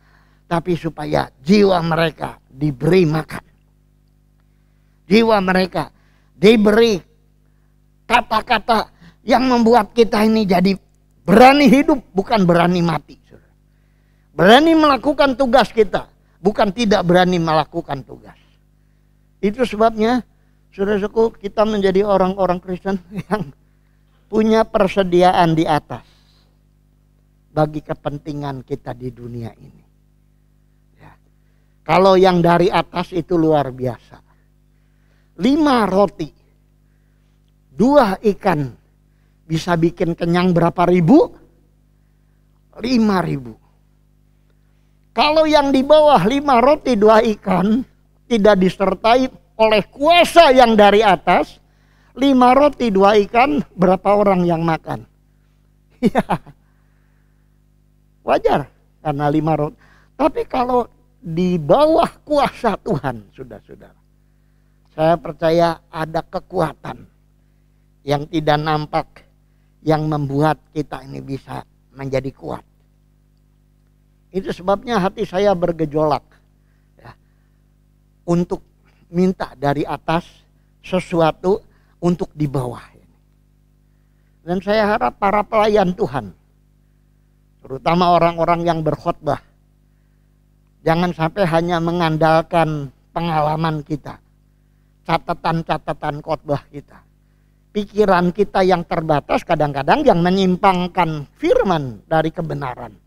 tapi supaya jiwa mereka diberi makan. Jiwa mereka diberi kata-kata yang membuat kita ini jadi berani hidup, bukan berani mati. Berani melakukan tugas kita, bukan tidak berani melakukan tugas. Itu sebabnya, saudaraku, kita menjadi orang-orang Kristen yang punya persediaan di atas bagi kepentingan kita di dunia ini. Ya. Kalau yang dari atas itu luar biasa. 5 roti, 2 ikan bisa bikin kenyang berapa ribu? 5.000. Kalau yang di bawah 5 roti 2 ikan tidak disertai oleh kuasa yang dari atas, 5 roti 2 ikan, berapa orang yang makan? Ya, wajar karena 5 roti. Tapi kalau di bawah kuasa Tuhan, saudara-saudara, saya percaya ada kekuatan yang tidak nampak yang membuat kita ini bisa menjadi kuat. Itu sebabnya hati saya bergejolak ya, untuk minta dari atas sesuatu untuk di bawah. Dan saya harap para pelayan Tuhan, terutama orang-orang yang berkhotbah, jangan sampai hanya mengandalkan pengalaman kita, catatan-catatan khotbah kita, pikiran kita yang terbatas kadang-kadang yang menyimpangkan firman dari kebenaran.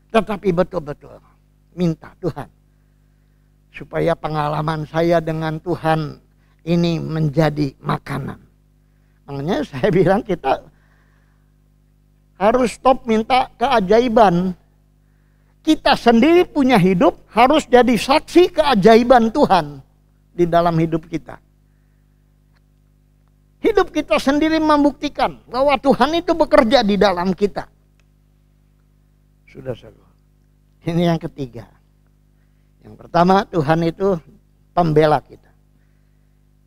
Tetapi betul-betul minta Tuhan supaya pengalaman saya dengan Tuhan ini menjadi makanan. Makanya saya bilang kita harus stop minta keajaiban. Kita sendiri punya hidup harus jadi saksi keajaiban Tuhan di dalam hidup kita. Hidup kita sendiri membuktikan bahwa Tuhan itu bekerja di dalam kita. Sudah. Ini yang ketiga. Yang pertama, Tuhan itu pembela kita.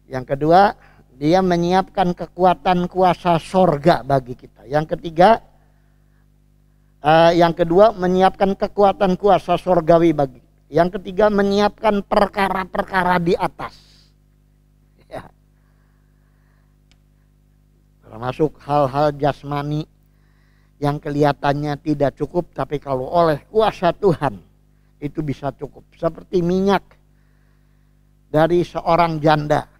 Yang kedua, Dia menyiapkan kekuatan kuasa sorga bagi kita. Yang ketiga, yang kedua menyiapkan kekuatan kuasa sorgawi bagi. Yang ketiga menyiapkan perkara-perkara di atas. Ya. Termasuk hal-hal jasmani yang kelihatannya tidak cukup, tapi kalau oleh kuasa Tuhan itu bisa cukup. Seperti minyak dari seorang janda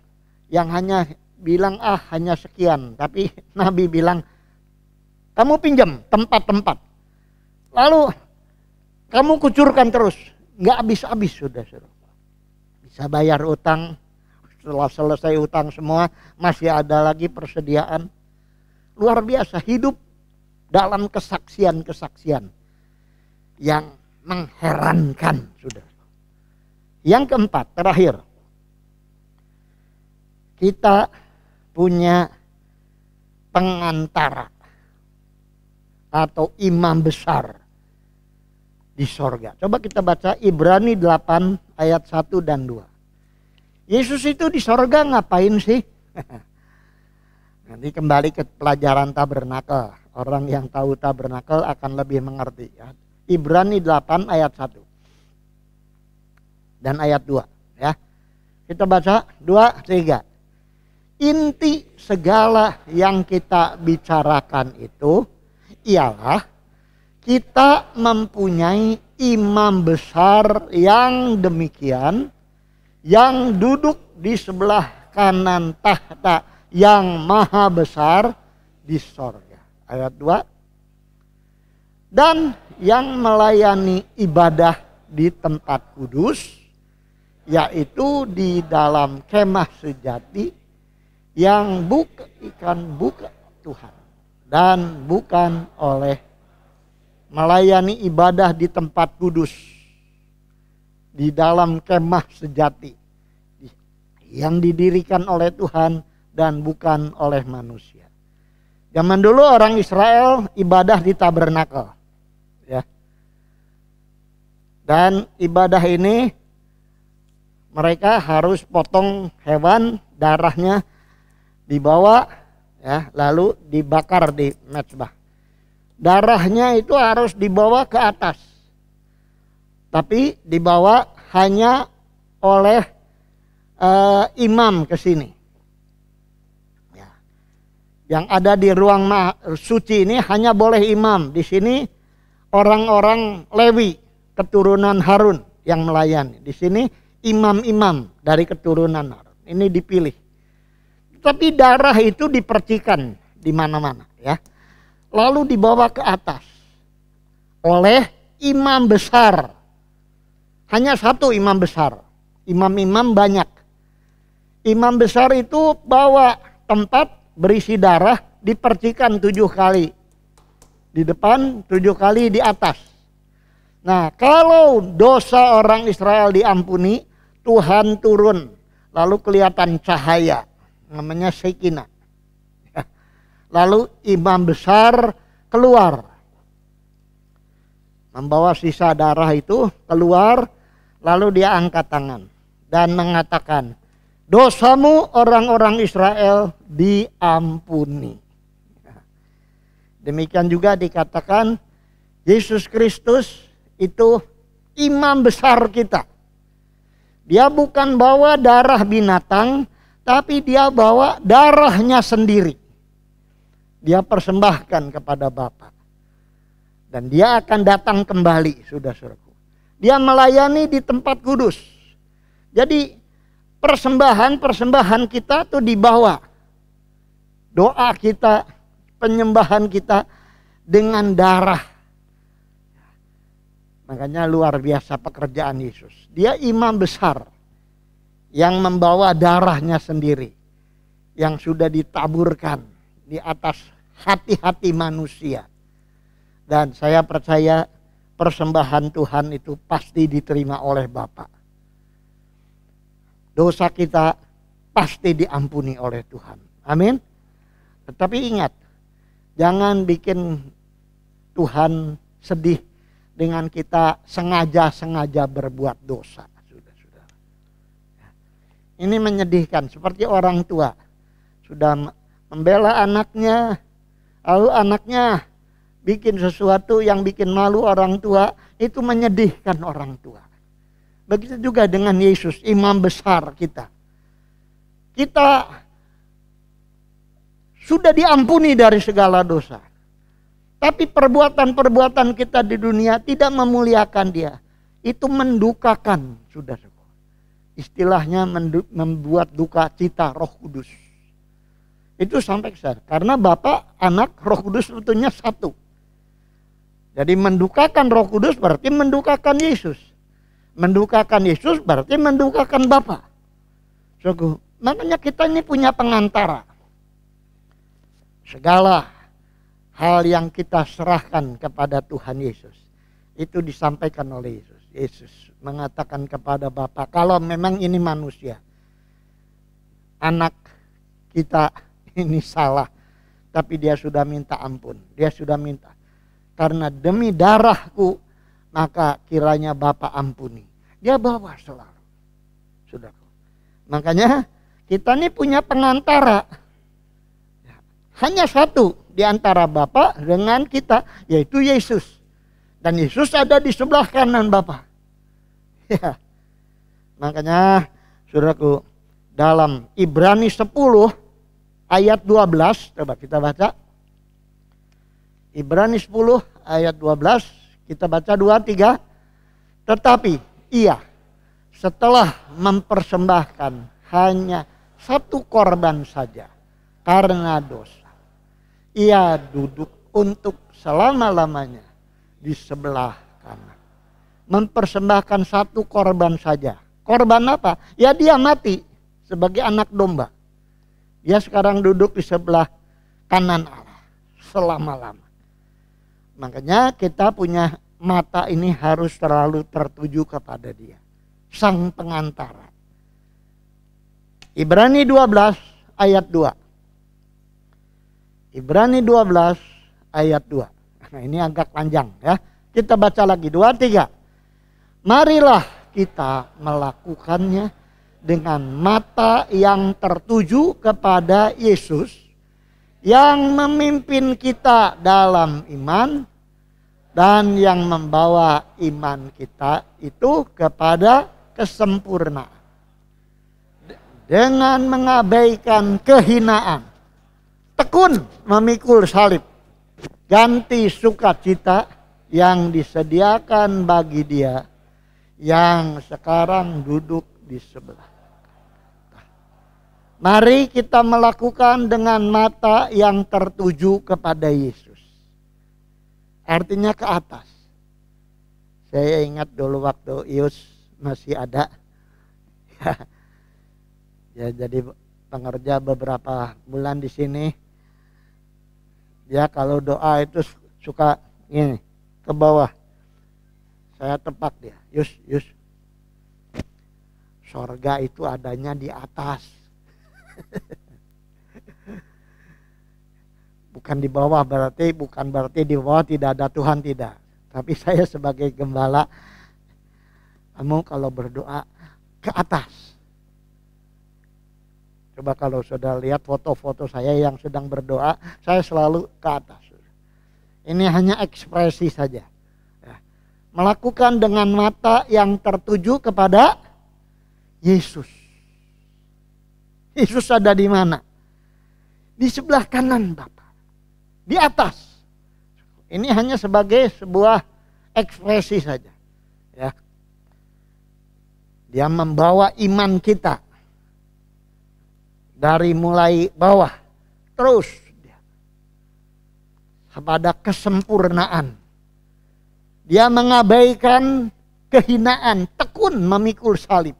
yang hanya bilang hanya sekian, tapi Nabi bilang kamu pinjam tempat-tempat, lalu kamu kucurkan terus, nggak habis-habis. Sudah bisa bayar utang, setelah selesai utang semua masih ada lagi persediaan. Luar biasa, hidup dalam kesaksian-kesaksian yang mengherankan. Sudah. Yang keempat, terakhir, kita punya pengantara atau imam besar di sorga. Coba kita baca Ibrani 8 ayat 1 dan 2. Yesus itu di sorga ngapain sih? Nanti kembali ke pelajaran tabernakel. Orang yang tahu tabernakel akan lebih mengerti. Ibrani 8 ayat 1 dan ayat 2. Ya. Kita baca 2, 3. Inti segala yang kita bicarakan itu ialah kita mempunyai imam besar yang demikian, yang duduk di sebelah kanan tahta yang maha besar di sorga. Ayat 2. Dan yang melayani ibadah di tempat kudus, yaitu di dalam kemah sejati, yang bukan Tuhan dan bukan oleh, melayani ibadah di tempat kudus di dalam kemah sejati yang didirikan oleh Tuhan dan bukan oleh manusia. Zaman dulu orang Israel ibadah di tabernakel, ya. Dan ibadah ini mereka harus potong hewan, darahnya dibawa, ya, lalu dibakar di mezbah. Darahnya itu harus dibawa ke atas, tapi dibawa hanya oleh imam ke sini. Ya. Yang ada di ruang suci ini hanya boleh imam. Di sini orang-orang Lewi, keturunan Harun yang melayani. Di sini imam-imam dari keturunan Harun. Ini dipilih. Tapi darah itu dipercikan di mana-mana, ya. Lalu dibawa ke atas oleh imam besar. Hanya satu imam besar. Imam-imam banyak. Imam besar itu bawa tempat berisi darah, dipercikan 7 kali. Di depan, 7 kali di atas. Nah, kalau dosa orang Israel diampuni, Tuhan turun. Lalu kelihatan cahaya. namanya Sekina. Lalu imam besar keluar, membawa sisa darah itu keluar, lalu dia angkat tangan dan mengatakan, dosamu orang-orang Israel diampuni. Demikian juga dikatakan Yesus Kristus itu imam besar kita. Dia bukan bawa darah binatang, tapi dia bawa darahnya sendiri. Dia persembahkan kepada Bapa. Dan dia akan datang kembali, saudara-saudaraku. Dia melayani di tempat kudus. Jadi persembahan kita tuh dibawa. Doa kita, penyembahan kita dengan darah. Makanya luar biasa pekerjaan Yesus. Dia imam besar yang membawa darahnya sendiri. Yang sudah ditaburkan di atas hati-hati manusia. Dan saya percaya persembahan Tuhan itu pasti diterima oleh Bapa. Dosa kita pasti diampuni oleh Tuhan. Amin. Tetapi ingat, jangan bikin Tuhan sedih dengan kita sengaja-sengaja berbuat dosa. Sudah. Ini menyedihkan, seperti orang tua sudah membela anaknya, lalu anaknya bikin sesuatu yang bikin malu orang tua, itu menyedihkan orang tua. Begitu juga dengan Yesus, imam besar kita. Kita sudah diampuni dari segala dosa. Tapi perbuatan-perbuatan kita di dunia tidak memuliakan dia. Itu mendukakan, saudara. Istilahnya membuat duka cita Roh Kudus. Itu sampai ke sana. Karena Bapa, Anak, Roh Kudus sebetulnya satu. Jadi mendukakan Roh Kudus berarti mendukakan Yesus. Mendukakan Yesus berarti mendukakan Bapa. Makanya kita ini punya pengantara. Segala hal yang kita serahkan kepada Tuhan Yesus, itu disampaikan oleh Yesus. Yesus mengatakan kepada Bapa, kalau memang ini manusia, anak kita ini salah, tapi dia sudah minta ampun. Dia sudah minta, karena demi darahku, maka kiranya Bapa ampuni. Dia bawa selalu. Saudara. Makanya kita ini punya pengantara. Hanya satu di antara Bapa dengan kita, yaitu Yesus. Dan Yesus ada di sebelah kanan Bapa. Ya. Makanya saudaraku, dalam Ibrani 10 ayat 12, coba kita baca. Ibrani 10 ayat 12, kita baca 2-3. Tetapi ia setelah mempersembahkan hanya satu korban saja karena dosa, ia duduk untuk selama-lamanya di sebelah kanan. Mempersembahkan satu korban saja. Korban apa? Ya dia mati sebagai anak domba. Dia sekarang duduk di sebelah kanan Allah selama-lama. Makanya kita punya mata ini harus terlalu tertuju kepada dia, sang pengantara. Ibrani 12 ayat 2. Ibrani 12 ayat 2. Nah ini agak panjang ya. Kita baca lagi 2-3. Marilah kita melakukannya dengan mata yang tertuju kepada Yesus yang memimpin kita dalam iman dan yang membawa iman kita itu kepada kesempurnaan. Dengan mengabaikan kehinaan, tekun memikul salib, ganti sukacita yang disediakan bagi dia yang sekarang duduk di sebelah. Mari kita melakukan dengan mata yang tertuju kepada Yesus. Artinya ke atas. Saya ingat dulu waktu Ius masih ada. Ya jadi pengerja beberapa bulan di sini. Dia kalau doa itu suka gini ke bawah. Saya tepak dia. Yus. Sorga itu adanya di atas. Bukan di bawah bukan berarti di bawah tidak ada Tuhan, tidak. Tapi saya sebagai gembala, kamu kalau berdoa ke atas. Coba kalau sudah lihat foto-foto saya yang sedang berdoa, saya selalu ke atas. Ini hanya ekspresi saja. Ya. Melakukan dengan mata yang tertuju kepada Yesus. Yesus ada di mana? Di sebelah kanan Bapa. Di atas. Ini hanya sebagai sebuah ekspresi saja. Ya. Dia membawa iman kita dari mulai bawah terus kepada kesempurnaan. Dia mengabaikan kehinaan, tekun memikul salib.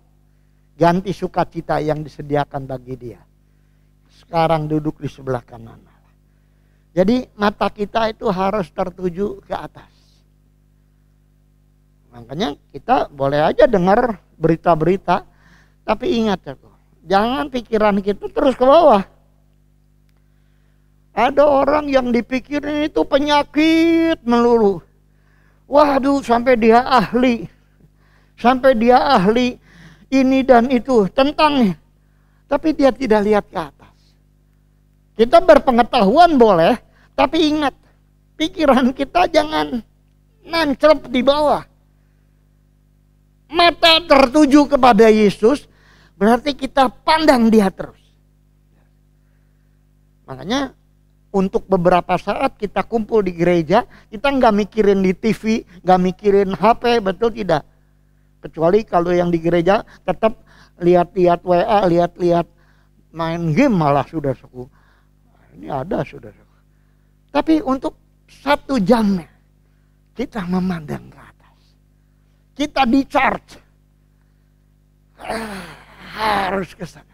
Ganti sukacita yang disediakan bagi dia. Sekarang duduk di sebelah kanan Allah. Jadi mata kita itu harus tertuju ke atas. Makanya kita boleh aja dengar berita-berita, tapi ingat ya, jangan pikiran kita terus ke bawah. Ada orang yang dipikirin itu penyakit melulu. Waduh, sampai dia ahli. Sampai dia ahli ini dan itu tentang. Tapi dia tidak lihat ke atas. Kita berpengetahuan boleh, tapi ingat, pikiran kita jangan nancep di bawah. Mata tertuju kepada Yesus, berarti kita pandang dia terus. Makanya untuk beberapa saat kita kumpul di gereja, kita nggak mikirin di TV, nggak mikirin HP, betul tidak? Kecuali kalau yang di gereja tetap lihat-lihat WA, lihat-lihat main game malah sudah suku. Ini ada sudah suku. Tapi untuk 1 jamnya kita memandang ke atas. Kita di charge. Harus ke sana.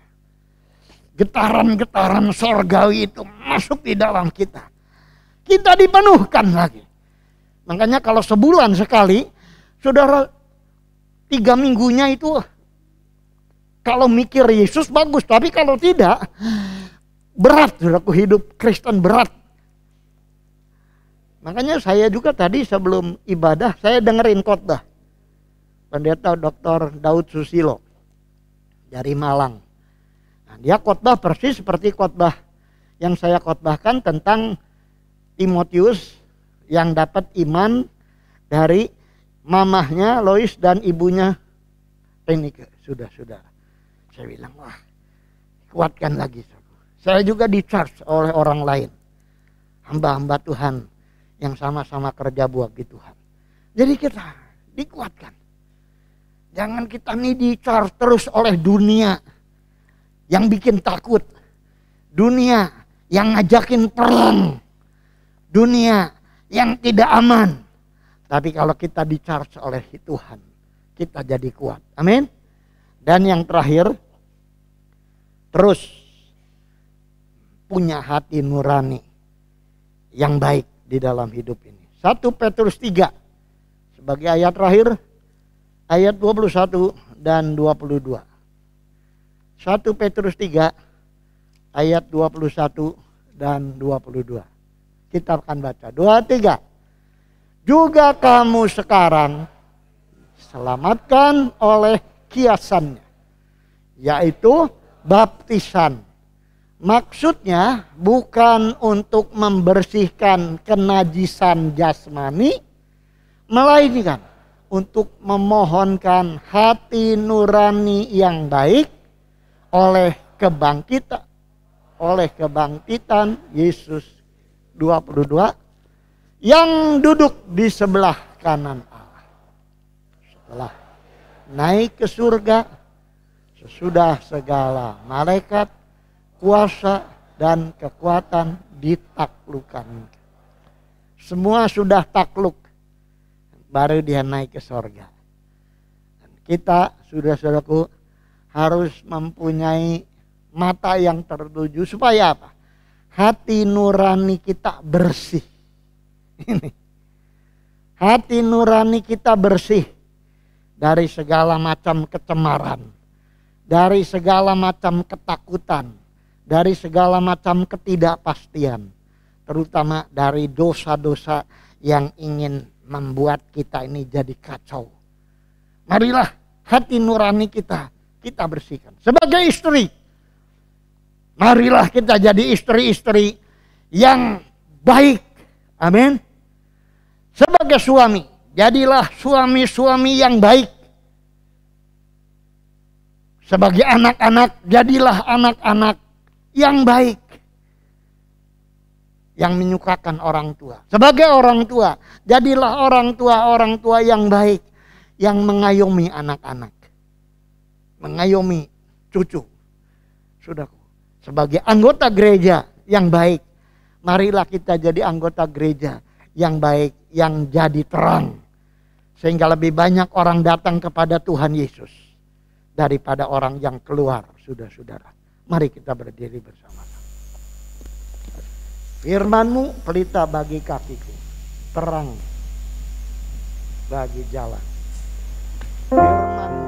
Getaran-getaran sorgawi itu masuk di dalam kita. Kita dipenuhkan lagi. Makanya kalau sebulan sekali, saudara 3 minggunya itu kalau mikir Yesus bagus. Tapi kalau tidak, berat, saudaraku, hidup Kristen berat. Makanya saya juga tadi sebelum ibadah, saya dengerin khotbah Pendeta Dr. Daud Susilo dari Malang. Nah, dia khotbah persis seperti khotbah yang saya khotbahkan tentang Timotius yang dapat iman dari mamahnya Lois dan ibunya Renike. Sudah. Saya bilang, wah, kuatkan lagi. Saya juga di-charge oleh orang lain. Hamba-hamba Tuhan yang sama-sama kerja bagi Tuhan. Jadi kita dikuatkan. Jangan kita nih di-charge terus oleh dunia yang bikin takut. Dunia yang ngajakin perang. Dunia yang tidak aman. Tapi kalau kita di-charge oleh Tuhan, kita jadi kuat. Amin. Dan yang terakhir, terus punya hati nurani yang baik di dalam hidup ini. 1 Petrus 3 sebagai ayat terakhir, ayat 21 dan 22. 1 Petrus 3 ayat 21 dan 22. Kita akan baca 2-3. Juga kamu sekarang selamatkan oleh kiasannya, yaitu baptisan. Maksudnya bukan untuk membersihkan kenajisan jasmani, melainkan untuk memohonkan hati nurani yang baik oleh kebangkitan Yesus 22 yang duduk di sebelah kanan Allah. Setelah naik ke surga, sesudah segala malaikat, kuasa dan kekuatan ditaklukkan. Semua sudah takluk, baru dia naik ke surga. Dan kita, saudara-saudaraku, harus mempunyai mata yang tertuju supaya apa? Hati nurani kita bersih. Ini. Hati nurani kita bersih dari segala macam kecemaran, dari segala macam ketakutan, dari segala macam ketidakpastian. terutama dari dosa-dosa yang ingin membuat kita ini jadi kacau. Marilah hati nurani kita bersihkan. Sebagai istri, marilah kita jadi istri-istri yang baik. Amin. Sebagai suami, jadilah suami-suami yang baik. Sebagai anak-anak, jadilah anak-anak yang baik. Yang menyukakan orang tua. Sebagai orang tua, jadilah orang tua yang baik. Yang mengayomi anak-anak. Mengayomi cucu. Saudaraku, sebagai anggota gereja yang baik, marilah kita jadi anggota gereja yang baik, yang jadi terang. Sehingga lebih banyak orang datang kepada Tuhan Yesus daripada orang yang keluar, saudara-saudara. Mari kita berdiri bersama-sama. Firman-Mu pelita bagi kakiku, terang bagi jalan. Firman-Mu.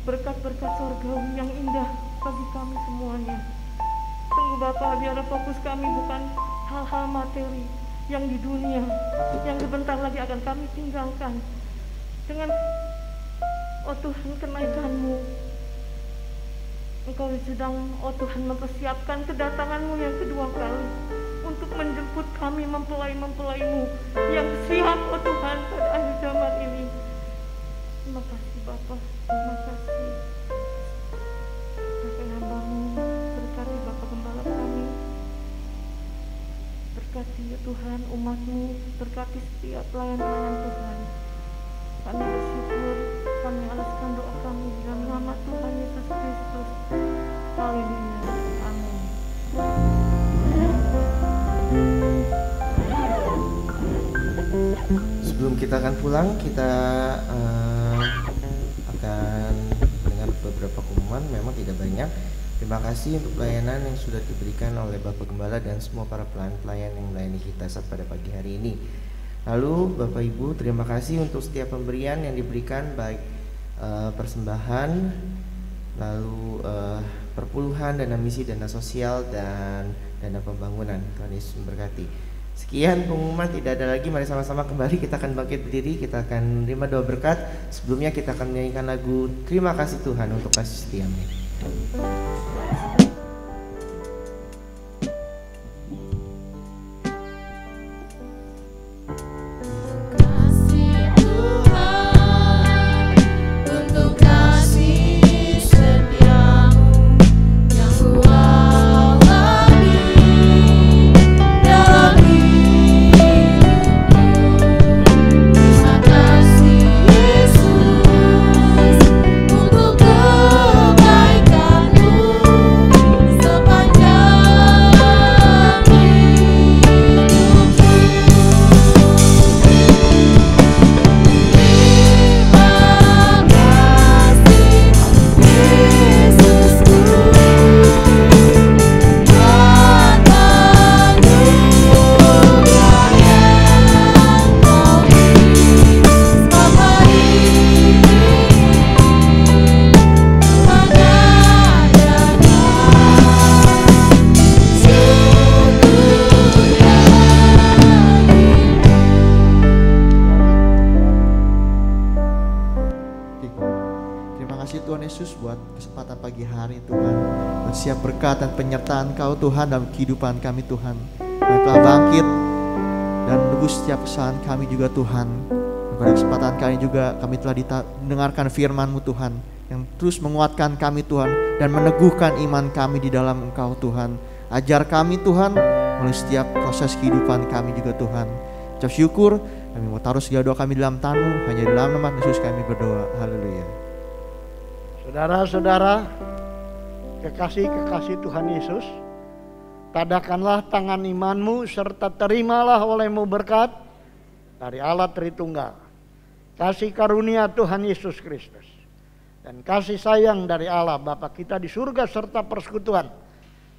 Berkat-berkat surgawi yang indah bagi kami semuanya. Sungguh Bapa, biar fokus kami bukan hal-hal materi yang di dunia, yang sebentar lagi akan kami tinggalkan. Dengan Tuhan kenaikan-Mu, Engkau sedang Tuhan mempersiapkan kedatangan-Mu yang kedua kali untuk menjemput kami mempelai-mempelai-Mu yang siap Tuhan pada akhir zaman ini. Terima kasih Bapa, terima kasih. Berkati hamba-Mu, berkati Bapak Gembala kami, berkati ya Tuhan umat-Mu, berkati setiap pelayan-pelayan Tuhan. Kami bersyukur, kami alaskan doa kami dalam nama Tuhan Yesus Kristus. Haleluya, amin. Sebelum kita akan pulang, kita akan mendengar beberapa pengumuman, memang tidak banyak. Terima kasih untuk pelayanan yang sudah diberikan oleh Bapak Gembala dan semua para pelayan-pelayan yang melayani kita pada pagi hari ini. Lalu Bapak Ibu, terima kasih untuk setiap pemberian yang diberikan, baik persembahan, lalu perpuluhan, dana misi, dana sosial, dan dana pembangunan. Tuhan Yesus memberkati. Sekian pengumuman, tidak ada lagi. Mari sama-sama kembali, kita akan bangkit berdiri, kita akan menerima doa berkat. Sebelumnya kita akan menyanyikan lagu Terima Kasih Tuhan untuk kasih setiamu. Berkat dan penyertaan Kau Tuhan dalam kehidupan kami Tuhan. Kami telah bangkit dan menebus setiap kesalahan kami juga Tuhan. Dan pada kesempatan kali juga kami telah mendengarkan firman-Mu Tuhan, yang terus menguatkan kami Tuhan dan meneguhkan iman kami di dalam Engkau Tuhan. Ajar kami Tuhan melalui setiap proses kehidupan kami juga Tuhan. Ucap syukur, kami mau taruh segala doa kami dalam tangan-Mu, hanya dalam nama Yesus kami berdoa. Haleluya. Saudara-saudara, kekasih-kekasih Tuhan Yesus, tadakanlah tangan imanmu serta terimalah olehmu berkat dari Allah Tritunggal, kasih karunia Tuhan Yesus Kristus, dan kasih sayang dari Allah Bapa kita di surga serta persekutuan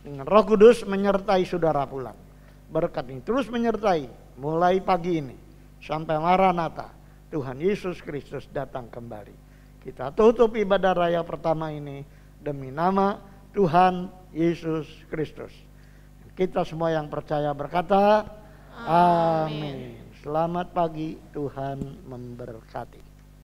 dengan Roh Kudus menyertai saudara pulang. Berkat ini terus menyertai mulai pagi ini sampai Maranatha, Tuhan Yesus Kristus datang kembali. Kita tutup ibadah raya pertama ini demi nama Tuhan Yesus Kristus. Kita semua yang percaya berkata, amin. Selamat pagi, Tuhan memberkati.